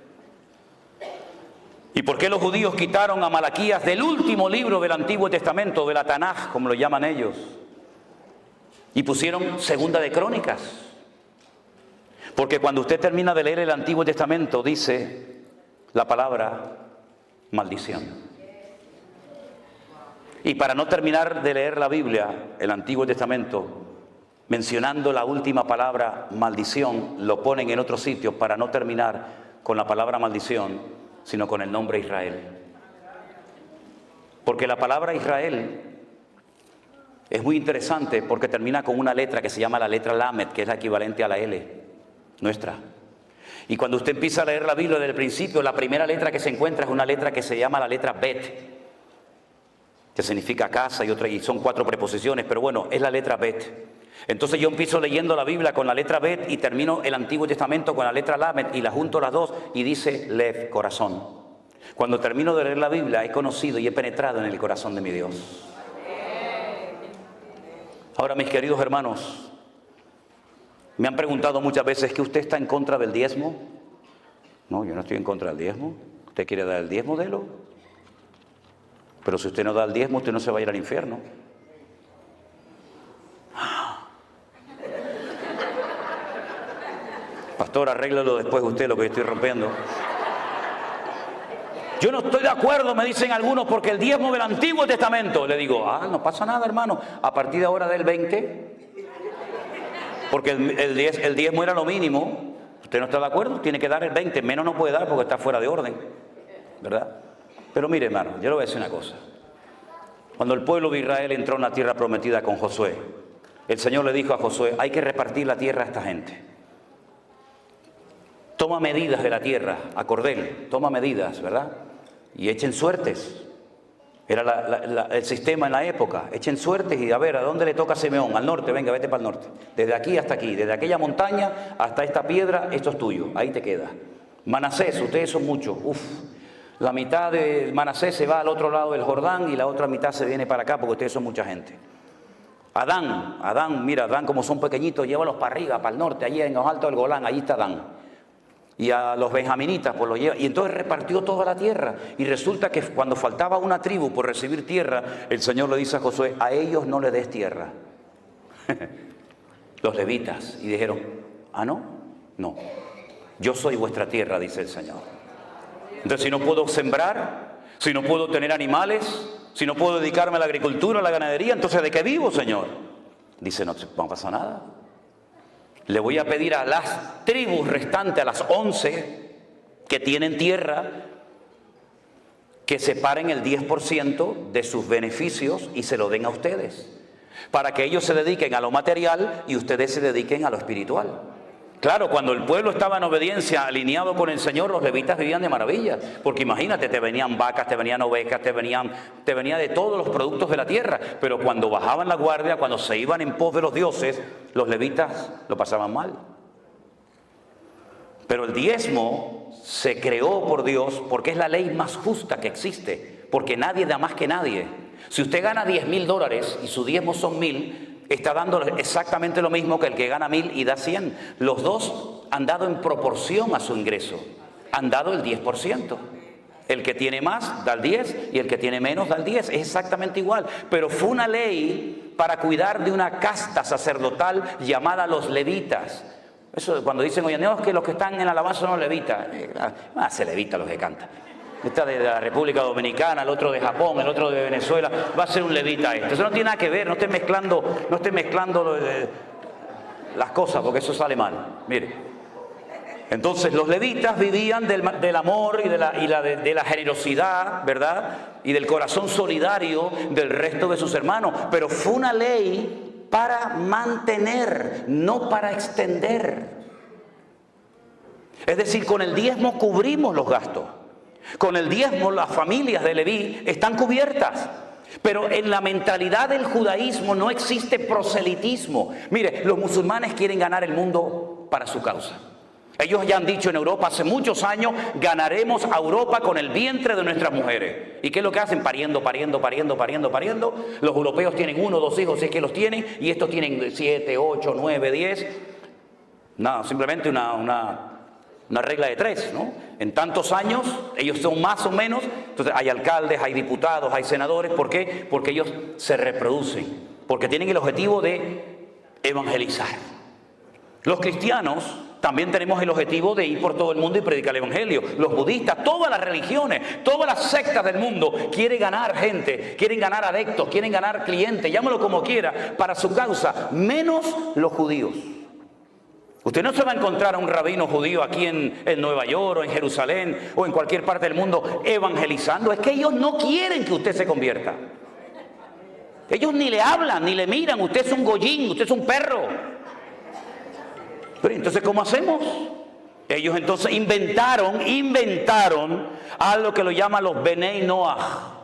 ¿Y por qué los judíos quitaron a Malaquías del último libro del Antiguo Testamento, de la Tanaj, como lo llaman ellos? Y pusieron Segunda de Crónicas. Porque cuando usted termina de leer el Antiguo Testamento, dice la palabra maldición. Y para no terminar de leer la Biblia, el Antiguo Testamento, mencionando la última palabra maldición, lo ponen en otro sitio para no terminar con la palabra maldición, sino con el nombre Israel. Porque la palabra Israel es muy interesante porque termina con una letra que se llama la letra Lamed, que es la equivalente a la L, nuestra. Y cuando usted empieza a leer la Biblia desde el principio, la primera letra que se encuentra es una letra que se llama la letra Bet, que significa casa y son 4 preposiciones, pero bueno, es la letra Bet. Entonces yo empiezo leyendo la Biblia con la letra Bet y termino el Antiguo Testamento con la letra Lamed y la junto las dos y dice Lev, corazón. Cuando termino de leer la Biblia he conocido y he penetrado en el corazón de mi Dios. Ahora, mis queridos hermanos, me han preguntado muchas veces que usted está en contra del diezmo. No, yo no estoy en contra del diezmo. ¿Usted quiere dar el diezmo? Délo. Pero si usted no da el diezmo, usted no se va a ir al infierno. Pastor, arréglalo después usted lo que yo estoy rompiendo. Yo no estoy de acuerdo, me dicen algunos, porque el diezmo del Antiguo Testamento. Le digo, no pasa nada, hermano. A partir de ahora del 20, porque el diezmo era lo mínimo. ¿Usted no está de acuerdo? Tiene que dar el 20, menos no puede dar porque está fuera de orden, ¿verdad? Pero mire, hermano, yo le voy a decir una cosa. Cuando el pueblo de Israel entró en la tierra prometida con Josué, el Señor le dijo a Josué, hay que repartir la tierra a esta gente. Toma medidas de la tierra, a cordel, toma medidas, ¿verdad? Y echen suertes. Era el sistema en la época. Echen suertes y a ver, ¿a dónde le toca a Simeón? Al norte, venga, vete para el norte. Desde aquí hasta aquí, desde aquella montaña hasta esta piedra, esto es tuyo, ahí te queda. Manasés, ustedes son muchos, La mitad de Manasés se va al otro lado del Jordán y la otra mitad se viene para acá porque ustedes son mucha gente. Adán, mira, Adán como son pequeñitos, llévalos para arriba, para el norte, allí en los altos del Golán, allí está Adán. Y a los benjaminitas pues los lleva, y entonces repartió toda la tierra. Y resulta que cuando faltaba una tribu por recibir tierra, el Señor le dice a Josué, a ellos no le des tierra. Los levitas, y dijeron, no, yo soy vuestra tierra, dice el Señor. Entonces si no puedo sembrar, si no puedo tener animales, si no puedo dedicarme a la agricultura, a la ganadería, entonces ¿de qué vivo, Señor? Dice, no pasa nada. Le voy a pedir a las tribus restantes, a las 11 que tienen tierra, que separen el 10% de sus beneficios y se lo den a ustedes, para que ellos se dediquen a lo material y ustedes se dediquen a lo espiritual. Claro, cuando el pueblo estaba en obediencia, alineado con el Señor, los levitas vivían de maravilla, porque imagínate, te venían vacas, te venían ovejas, te venía de todos los productos de la tierra, pero cuando bajaban la guardia, cuando se iban en pos de los dioses, los levitas lo pasaban mal. Pero el diezmo se creó por Dios porque es la ley más justa que existe, porque nadie da más que nadie. Si usted gana $10,000 y su diezmo son 1,000, está dando exactamente lo mismo que el que gana 1,000 y da 100. Los dos han dado en proporción a su ingreso. Han dado el 10%. El que tiene más da el 10 y el que tiene menos da el 10. Es exactamente igual. Pero fue una ley para cuidar de una casta sacerdotal llamada los levitas. Eso cuando dicen, oye, no, es que los que están en la alabanza son los levitas. Se levita los que cantan. Esta de la República Dominicana, el otro de Japón, el otro de Venezuela, va a ser un levita esto. Eso no tiene nada que ver, no esté mezclando las cosas, porque eso sale mal. Mire, entonces los levitas vivían del amor y de la generosidad, ¿verdad? Y del corazón solidario del resto de sus hermanos. Pero fue una ley para mantener, no para extender. Es decir, con el diezmo cubrimos los gastos. Con el diezmo las familias de Leví están cubiertas. Pero en la mentalidad del judaísmo no existe proselitismo. Mire, los musulmanes quieren ganar el mundo para su causa. Ellos ya han dicho en Europa hace muchos años, ganaremos a Europa con el vientre de nuestras mujeres. ¿Y qué es lo que hacen? Pariendo. Los europeos tienen 1 o 2 hijos, si es que los tienen, y estos tienen 7, 8, 9, 10. Nada, simplemente una regla de 3, ¿no? En tantos años, ellos son más o menos, entonces hay alcaldes, hay diputados, hay senadores. ¿Por qué? Porque ellos se reproducen, porque tienen el objetivo de evangelizar. Los cristianos también tenemos el objetivo de ir por todo el mundo y predicar el evangelio. Los budistas, todas las religiones, todas las sectas del mundo quieren ganar gente, quieren ganar adeptos, quieren ganar clientes, llámalo como quiera, para su causa, menos los judíos. Usted no se va a encontrar a un rabino judío aquí en Nueva York o en Jerusalén o en cualquier parte del mundo evangelizando. Es que ellos no quieren que usted se convierta. Ellos ni le hablan, ni le miran. Usted es un goyín, usted es un perro. Pero entonces, ¿cómo hacemos? Ellos entonces inventaron algo que lo llaman los Benei Noah.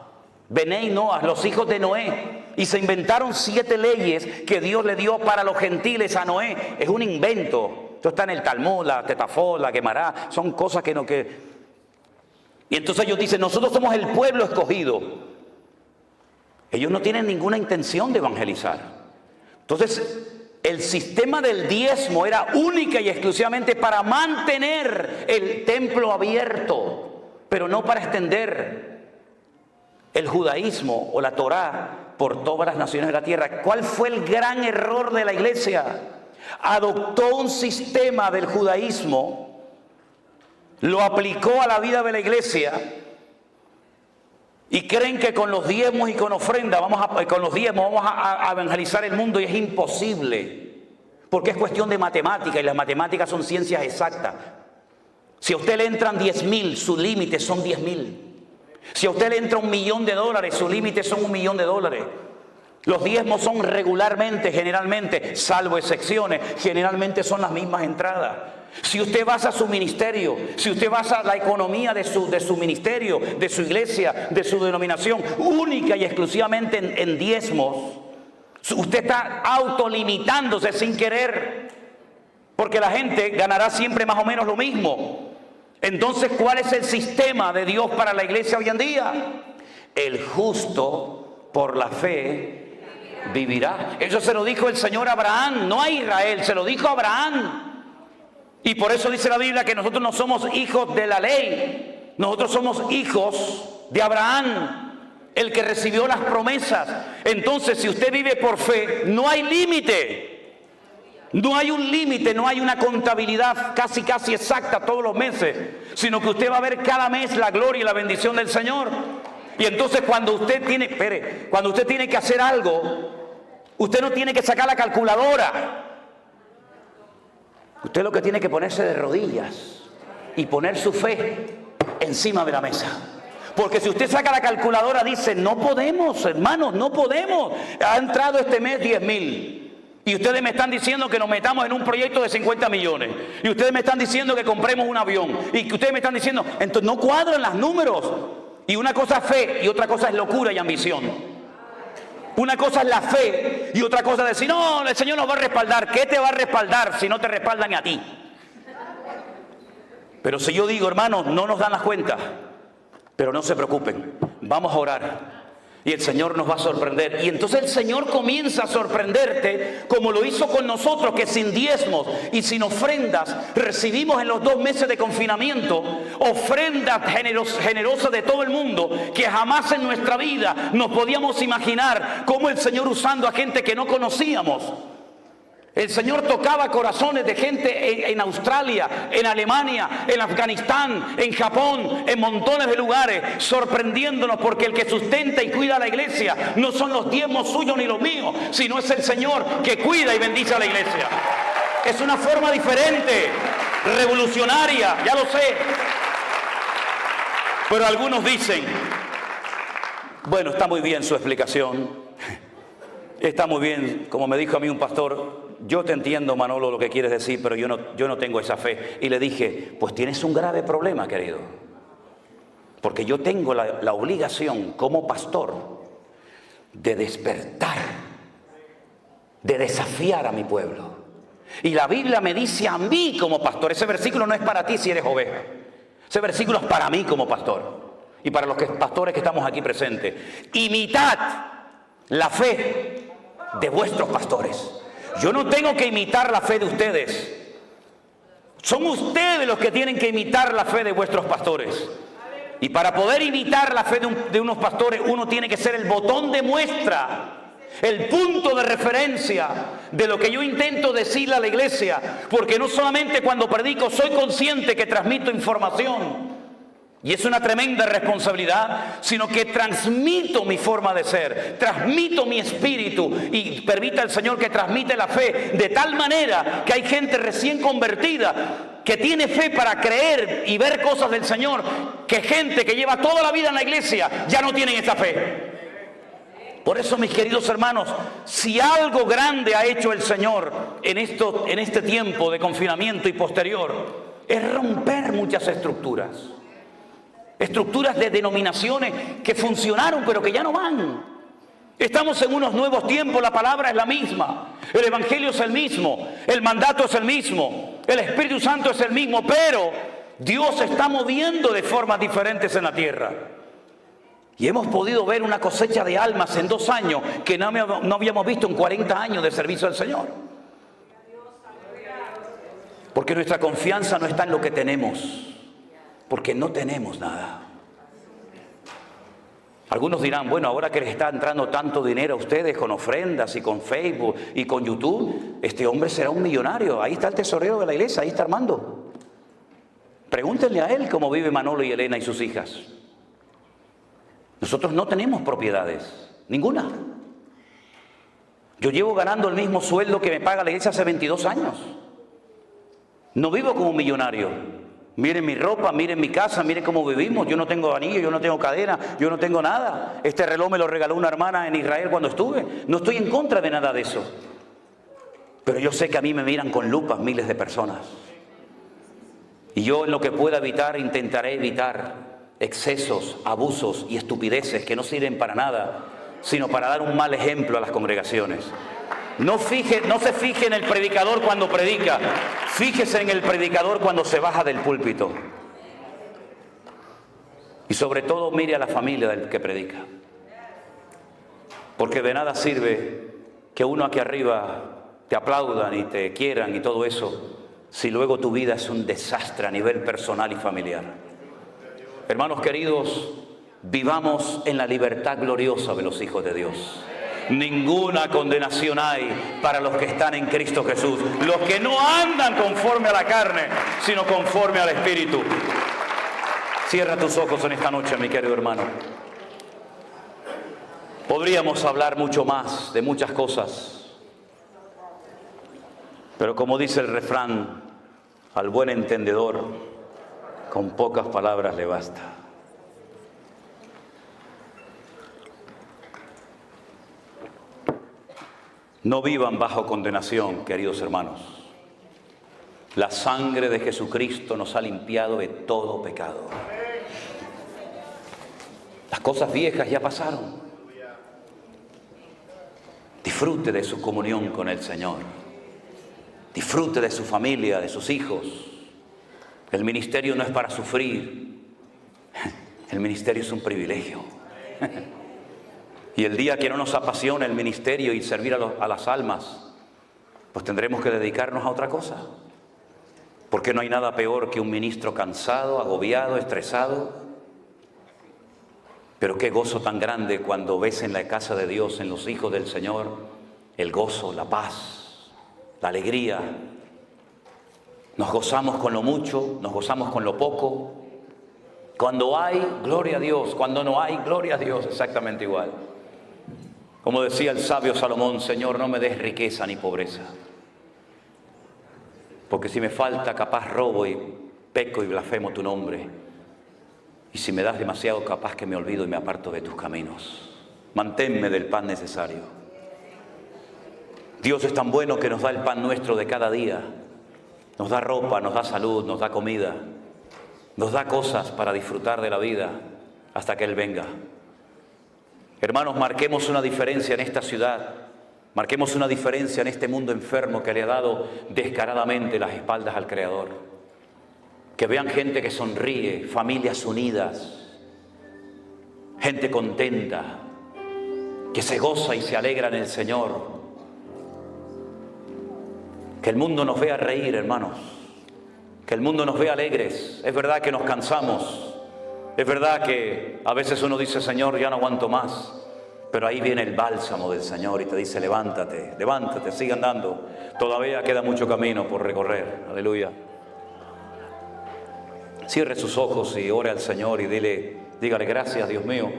Benei Noah, los hijos de Noé. Y se inventaron 7 leyes que Dios le dio para los gentiles a Noé. Es un invento. Esto está en el Talmud, la Tetafot, la Gemara. Son cosas que no... Y entonces ellos dicen, nosotros somos el pueblo escogido. Ellos no tienen ninguna intención de evangelizar. Entonces, el sistema del diezmo era única y exclusivamente para mantener el templo abierto, pero no para extender el judaísmo o la Torá por todas las naciones de la tierra. ¿Cuál fue el gran error de la iglesia? Adoptó un sistema del judaísmo, lo aplicó a la vida de la iglesia y creen que con los diezmos y con ofrenda vamos a evangelizar el mundo, y es imposible, porque es cuestión de matemática, y las matemáticas son ciencias exactas. Si a usted le entran 10,000, su límite son 10,000. Si a usted le entra $1,000,000, su límite son $1,000,000. Los diezmos son regularmente, generalmente, salvo excepciones, generalmente son las mismas entradas. Si usted basa su ministerio, si usted basa la economía de su ministerio, de su iglesia, de su denominación, única y exclusivamente en diezmos, usted está autolimitándose sin querer, porque la gente ganará siempre más o menos lo mismo. Entonces, ¿cuál es el sistema de Dios para la iglesia hoy en día? El justo por la fe vivirá. Eso se lo dijo el Señor a Abraham, no a Israel, se lo dijo a Abraham. Y por eso dice la Biblia que nosotros no somos hijos de la ley, nosotros somos hijos de Abraham, el que recibió las promesas. Entonces, si usted vive por fe, no hay límite. No hay un límite, no hay una contabilidad casi exacta todos los meses, sino que usted va a ver cada mes la gloria y la bendición del Señor. Y entonces cuando usted tiene que hacer algo, usted no tiene que sacar la calculadora. Usted lo que tiene que ponerse de rodillas y poner su fe encima de la mesa. Porque si usted saca la calculadora, dice, no podemos, hermanos, no podemos. Ha entrado este mes 10.000. Y ustedes me están diciendo que nos metamos en un proyecto de 50 millones. Y ustedes me están diciendo que compremos un avión. Y que ustedes me están diciendo, entonces no cuadran los números. Y una cosa es fe y otra cosa es locura y ambición. Una cosa es la fe y otra cosa es decir, no, el Señor nos va a respaldar. ¿Qué te va a respaldar si no te respaldan a ti? Pero si yo digo, hermanos, no nos dan las cuentas. Pero no se preocupen, vamos a orar y el Señor nos va a sorprender. Y entonces el Señor comienza a sorprenderte como lo hizo con nosotros, que sin diezmos y sin ofrendas recibimos en los 2 meses de confinamiento ofrendas generosas de todo el mundo, que jamás en nuestra vida nos podíamos imaginar cómo el Señor usando a gente que no conocíamos. El Señor tocaba corazones de gente en Australia, en Alemania, en Afganistán, en Japón, en montones de lugares, sorprendiéndonos, porque el que sustenta y cuida a la iglesia no son los diezmos suyos ni los míos, sino es el Señor que cuida y bendice a la iglesia. Es una forma diferente, revolucionaria, ya lo sé. Pero algunos dicen, bueno, está muy bien su explicación, está muy bien, como me dijo a mí un pastor, yo te entiendo, Manolo, lo que quieres decir, pero yo no tengo esa fe. Y le dije, pues tienes un grave problema, querido. Porque yo tengo la obligación como pastor de despertar, de desafiar a mi pueblo. Y la Biblia me dice a mí como pastor, ese versículo no es para ti si eres oveja. Ese versículo es para mí como pastor. Y para los pastores que estamos aquí presentes. Imitad la fe de vuestros pastores. Yo no tengo que imitar la fe de ustedes. Son ustedes los que tienen que imitar la fe de vuestros pastores. Y para poder imitar la fe de unos pastores, uno tiene que ser el botón de muestra, el punto de referencia de lo que yo intento decirle a la iglesia. Porque no solamente cuando predico soy consciente que transmito información, y es una tremenda responsabilidad, sino que transmito mi forma de ser, transmito mi espíritu y permita el Señor que transmite la fe de tal manera que hay gente recién convertida que tiene fe para creer y ver cosas del Señor, que gente que lleva toda la vida en la iglesia ya no tienen esa fe. Por eso, mis queridos hermanos, si algo grande ha hecho el Señor en este tiempo de confinamiento y posterior, es romper muchas estructuras. Estructuras de denominaciones que funcionaron pero que ya no van. Estamos en unos nuevos tiempos, la palabra es la misma, el evangelio es el mismo, el mandato es el mismo, el Espíritu Santo es el mismo, pero Dios se está moviendo de formas diferentes en la tierra. Y hemos podido ver una cosecha de almas en 2 años que no habíamos visto en 40 años de servicio al Señor. Porque nuestra confianza no está en lo que tenemos, porque no tenemos nada. Algunos dirán, bueno, ahora que les está entrando tanto dinero a ustedes con ofrendas y con Facebook y con YouTube, este hombre será un millonario. Ahí está el tesorero de la iglesia, ahí está Armando. Pregúntenle a él cómo vive Manolo y Elena y sus hijas. Nosotros no tenemos propiedades, ninguna. Yo llevo ganando el mismo sueldo que me paga la iglesia hace 22 años. No vivo como un millonario. Miren mi ropa, miren mi casa, miren cómo vivimos. Yo no tengo anillo, yo no tengo cadena, yo no tengo nada. Este reloj me lo regaló una hermana en Israel cuando estuve. No estoy en contra de nada de eso. Pero yo sé que a mí me miran con lupas miles de personas. Y yo en lo que pueda evitar, intentaré evitar excesos, abusos y estupideces que no sirven para nada, sino para dar un mal ejemplo a las congregaciones. No se fije en el predicador cuando predica, fíjese en el predicador cuando se baja del púlpito. Y sobre todo mire a la familia del que predica. Porque de nada sirve que uno aquí arriba te aplaudan y te quieran y todo eso, si luego tu vida es un desastre a nivel personal y familiar. Hermanos queridos, vivamos en la libertad gloriosa de los hijos de Dios. Ninguna condenación hay para los que están en Cristo Jesús, los que no andan conforme a la carne, sino conforme al Espíritu. Cierra tus ojos en esta noche, mi querido hermano. Podríamos hablar mucho más de muchas cosas, pero como dice el refrán, al buen entendedor, con pocas palabras le basta. No vivan bajo condenación, queridos hermanos. La sangre de Jesucristo nos ha limpiado de todo pecado. Las cosas viejas ya pasaron. Disfrute de su comunión con el Señor. Disfrute de su familia, de sus hijos. El ministerio no es para sufrir. El ministerio es un privilegio. Y el día que no nos apasiona el ministerio y servir a las almas, pues tendremos que dedicarnos a otra cosa. Porque no hay nada peor que un ministro cansado, agobiado, estresado. Pero qué gozo tan grande cuando ves en la casa de Dios, en los hijos del Señor, el gozo, la paz, la alegría. Nos gozamos con lo mucho, nos gozamos con lo poco. Cuando hay, gloria a Dios. Cuando no hay, gloria a Dios. Exactamente igual. Como decía el sabio Salomón, Señor, no me des riqueza ni pobreza. Porque si me falta, capaz robo y peco y blasfemo tu nombre. Y si me das demasiado, capaz que me olvido y me aparto de tus caminos. Manténme del pan necesario. Dios es tan bueno que nos da el pan nuestro de cada día. Nos da ropa, nos da salud, nos da comida. Nos da cosas para disfrutar de la vida hasta que Él venga. Hermanos, marquemos una diferencia en esta ciudad. Marquemos una diferencia en este mundo enfermo que le ha dado descaradamente las espaldas al Creador. Que vean gente que sonríe, familias unidas, gente contenta, que se goza y se alegra en el Señor. Que el mundo nos vea reír, hermanos. Que el mundo nos vea alegres. Es verdad que nos cansamos. Es verdad que a veces uno dice, Señor, ya no aguanto más. Pero ahí viene el bálsamo del Señor y te dice, levántate, levántate, sigue andando. Todavía queda mucho camino por recorrer. Aleluya. Cierre sus ojos y ore al Señor y dígale gracias, Dios mío,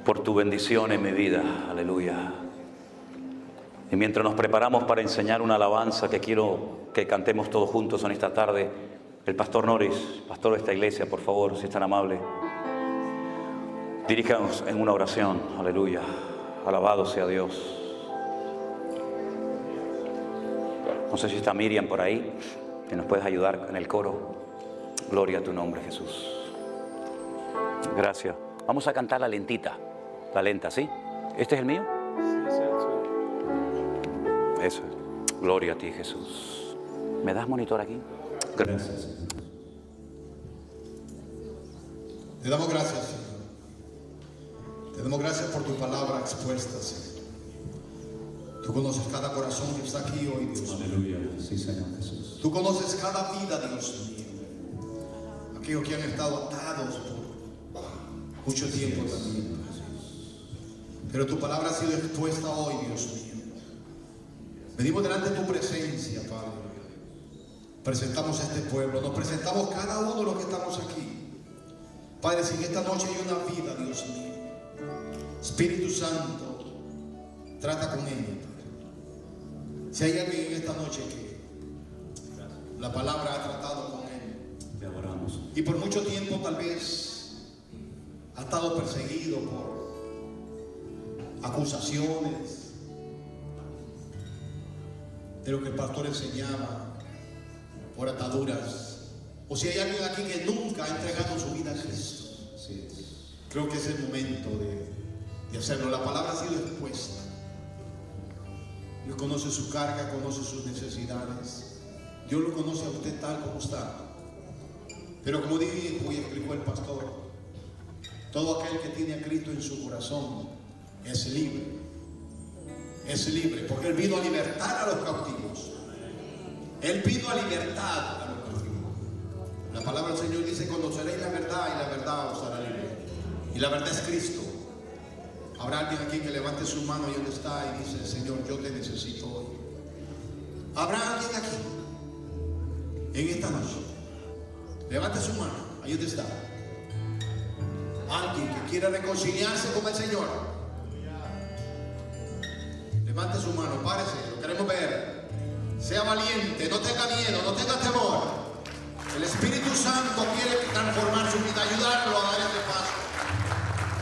por tu bendición en mi vida. Aleluya. Y mientras nos preparamos para enseñar una alabanza que quiero que cantemos todos juntos en esta tarde, el pastor Norris, pastor de esta iglesia, por favor, si es tan amable, diríjanos en una oración. Aleluya. Alabado sea Dios. No sé si está Miriam por ahí, que nos puedes ayudar en el coro. Gloria a tu nombre, Jesús. Gracias. Vamos a cantar la lentita, la lenta, ¿sí? ¿Este es el mío? Eso es. Gloria a ti, Jesús. ¿Me das monitor aquí? Gracias. Te damos gracias, Señor. Te damos gracias por tu palabra expuesta, Señor. Tú conoces cada corazón que está aquí hoy, Dios. Aleluya. Sí, Señor Jesús. Tú conoces cada vida, Dios mío. Aquellos que han estado atados por mucho tiempo también, Jesús. Pero tu palabra ha sido expuesta hoy, Dios mío. Venimos delante de tu presencia, Padre. Presentamos a este pueblo, nos presentamos cada uno de los que estamos aquí. Padre, si en esta noche hay una vida, Dios mío, Espíritu Santo, trata con ella, Padre. Si hay alguien en esta noche que la palabra ha tratado con él, te adoramos. Y por mucho tiempo tal vez ha estado perseguido por acusaciones de lo que el pastor enseñaba, por ataduras. O si hay alguien aquí que nunca ha entregado su vida a Cristo, Sí. creo que es el momento de hacerlo. La palabra ha sido expuesta. Dios conoce su carga, conoce sus necesidades. Dios lo conoce a usted tal como está. Pero como dijo y explicó el pastor, todo aquel que tiene a Cristo en su corazón es libre. Es libre, porque Él vino a libertar a los cautivos. Él vino a libertar a los cautivos. La palabra del Señor dice: conoceréis la verdad y la verdad os hará libre. Y la verdad es Cristo. Habrá alguien aquí que levante su mano y donde está y dice: Señor, yo te necesito hoy. Habrá alguien aquí en esta noche. Levante su mano, ahí donde está. Alguien que quiera reconciliarse con el Señor. Levante su mano, párese, lo queremos ver. Sea valiente, no tenga miedo, no tenga temor. El Espíritu Santo quiere transformar su vida, ayudarlo a dar ese paso.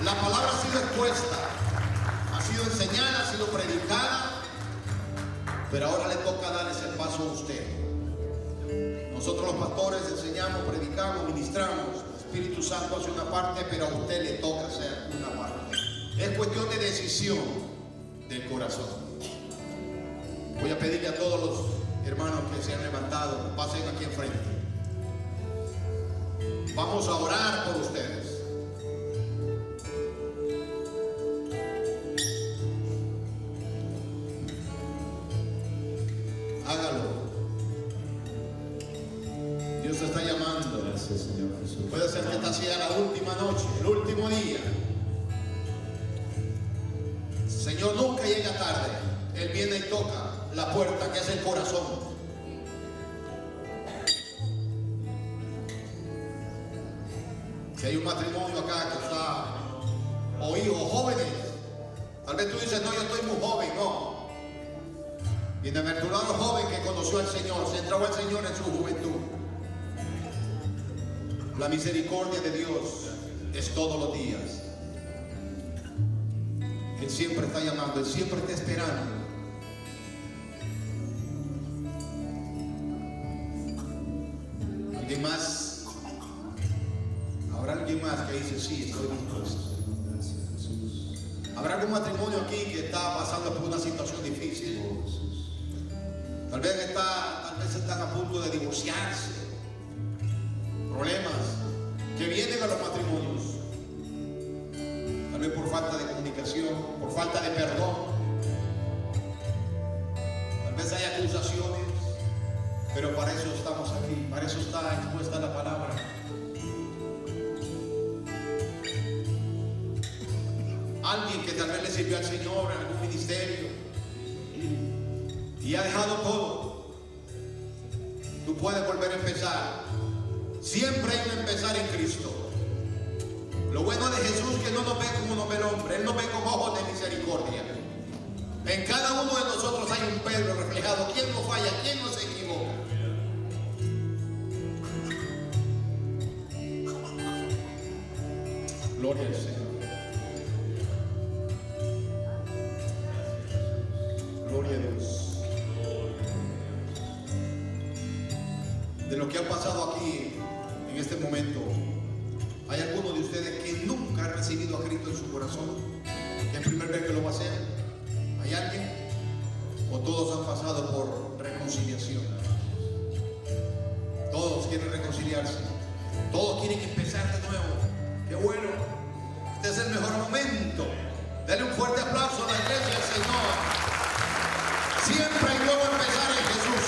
La palabra ha sido expuesta, ha sido enseñada, ha sido predicada, pero ahora le toca dar ese paso a usted. Nosotros los pastores enseñamos, predicamos, ministramos. El Espíritu Santo hace una parte, pero a usted le toca hacer una parte. Es cuestión de decisión del corazón. Voy a pedirle a todos los hermanos que se han levantado, pasen aquí enfrente. Vamos a orar por ustedes. Hágalo. Dios te está llamando. Gracias, Señor Jesús. Puede ser que esta sea la última noche, el último día. Señor nunca llega tarde. Él viene y toca la puerta, que es el corazón. Si hay un matrimonio acá que está, o hijos jóvenes, tal vez tú dices: no, yo estoy muy joven. No. Bienaventurado el joven que conoció al Señor, se entregó al Señor en su juventud. La misericordia de Dios es todos los días. Él siempre está llamando, Él siempre está esperando. ¿Alguien más? ¿Habrá alguien más que dice: sí, estoy dispuesto? Gracias, Jesús. ¿Habrá algún matrimonio aquí que está pasando por una situación difícil? Oh, Jesús. Tal vez están a punto de divorciarse. Problemas que vienen a los matrimonios. Tal vez por falta de comunicación, por falta de perdón. Tal vez hay acusaciones, pero para eso estamos aquí, para eso está expuesta la palabra. Alguien que tal vez le sirvió al Señor en algún ministerio y ha dejado todo. Tú puedes volver a empezar. Siempre hay un empezar en Cristo. Lo bueno de Jesús es que no nos ve como nos ve el hombre. Él nos ve con ojos de misericordia. En cada uno de nosotros hay un Pedro reflejado. ¿Quién no falla? ¿Quién no se equivoca? Gloria al Señor. Gloria a Dios. De lo que ha pasado aquí en este momento, ¿hay alguno de ustedes que nunca ha recibido a Cristo en su corazón? ¿Que es primera vez que lo va a hacer? ¿Hay alguien? ¿O todos han pasado por reconciliación? Todos quieren reconciliarse. Todos quieren empezar de nuevo. ¡Qué bueno! Este es el mejor momento. Dale un fuerte aplauso a la iglesia del Señor. Siempre hay nuevo empezar en Jesús.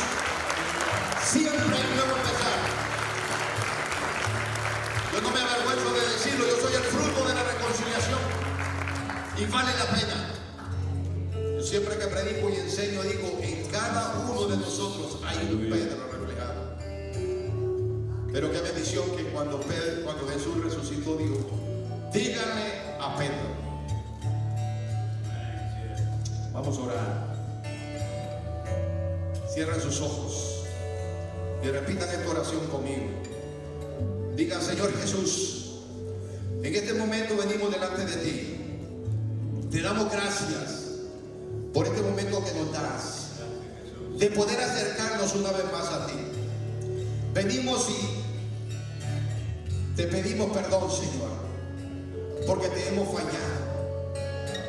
Siempre hay nuevo empezar. Yo no me avergüenzo de decirlo, yo soy el fruto de la reconciliación y vale la pena. Yo siempre que predico y enseño digo: en cada uno de nosotros hay un Pedro reflejado. Pero qué bendición que cuando Jesús resucitó dijo: díganle a Pedro. Vamos a orar. Cierren sus ojos y repitan esta oración conmigo. Digan: Señor Jesús, en este momento venimos delante de ti. Te damos gracias por este momento que nos das, de poder acercarnos una vez más a ti. Venimos y te pedimos perdón, Señor, porque te hemos fallado.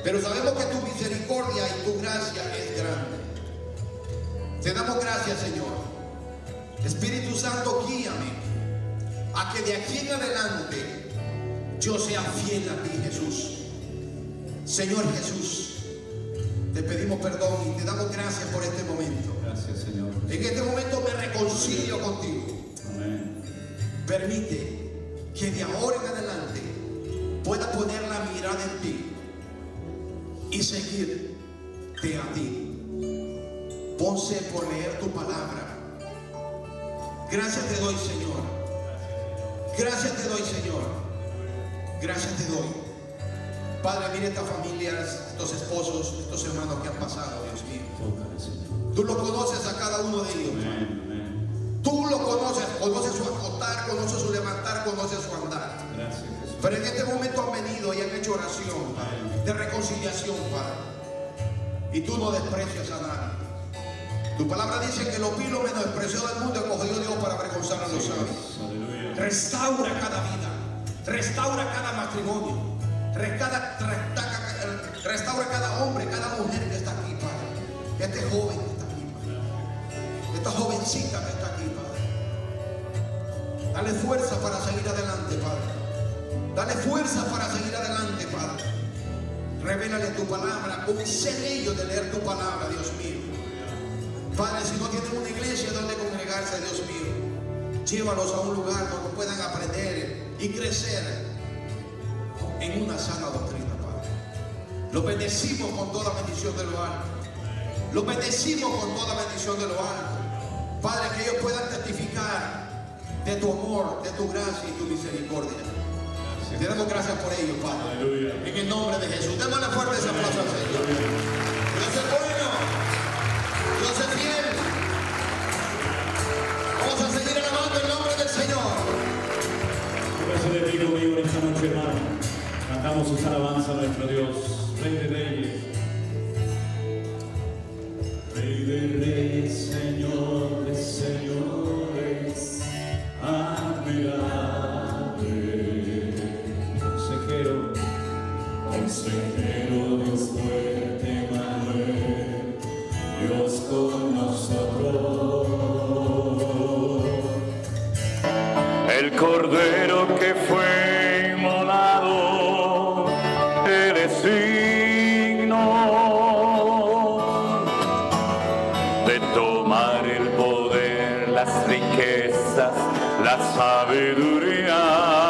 Pero sabemos que tu misericordia y tu gracia es grande. Te damos gracias, Señor. Espíritu Santo, guíame. a que de aquí en adelante yo sea fiel a ti, Jesús. Señor Jesús, te pedimos perdón y te damos gracias por este momento. Gracias, Señor. En este momento me reconcilio contigo. Amén. Permite que de ahora en adelante pueda poner la mirada en ti y seguirte a ti. Ponce por leer tu palabra. Gracias te doy, Señor. Gracias te doy, Señor. Gracias te doy. Padre, mire estas familias, estos esposos, estos hermanos que han pasado, Dios mío. Tócale, Señor. Tú lo conoces a cada uno de ellos. Amén, amén. Tú lo conoces, conoces su acostar, conoces su levantar, conoces su andar. Gracias, Jesús. Pero en este momento han venido y han hecho oración, Padre, de reconciliación, Padre. Y tú no desprecias a nadie. Tu palabra dice que lo vil lo menospreció del mundo escogió Dios para avergonzar a los sabios. Aleluya. Restaura cada vida, restaura cada matrimonio, restaura cada hombre, cada mujer que está aquí, Padre. Este joven que está aquí, Padre. Esta jovencita que está aquí, Padre. Dale fuerza para seguir adelante, Padre. Dale fuerza para seguir adelante, Padre. Revélale tu palabra, concede ellos de leer tu palabra, Dios mío. Padre, si no tienen una iglesia donde congregarse, Dios mío, llévalos a un lugar donde puedan aprender y crecer en una sana doctrina, Padre. Los bendecimos con toda bendición de lo alto. Los bendecimos con toda bendición de lo alto. Padre, que ellos puedan testificar de tu amor, de tu gracia y tu misericordia. Te damos gracias por ello, Padre. Aleluya. En el nombre de Jesús. Démosle fuerte ese aplauso al Señor. Dios es bueno. Dios es fiel. Vamos a seguir alabando el nombre del Señor. Póngase de pie conmigo en esta noche, hermano. Cantamos esta alabanza a nuestro Dios, Rey de Reyes. Rey de Reyes, Señor de Señores, admirable. Consejero, consejero, Dios fuerte, Manuel, Dios con nosotros. El cordero que fue inmolado, eres digno de tomar el poder, las riquezas, la sabiduría.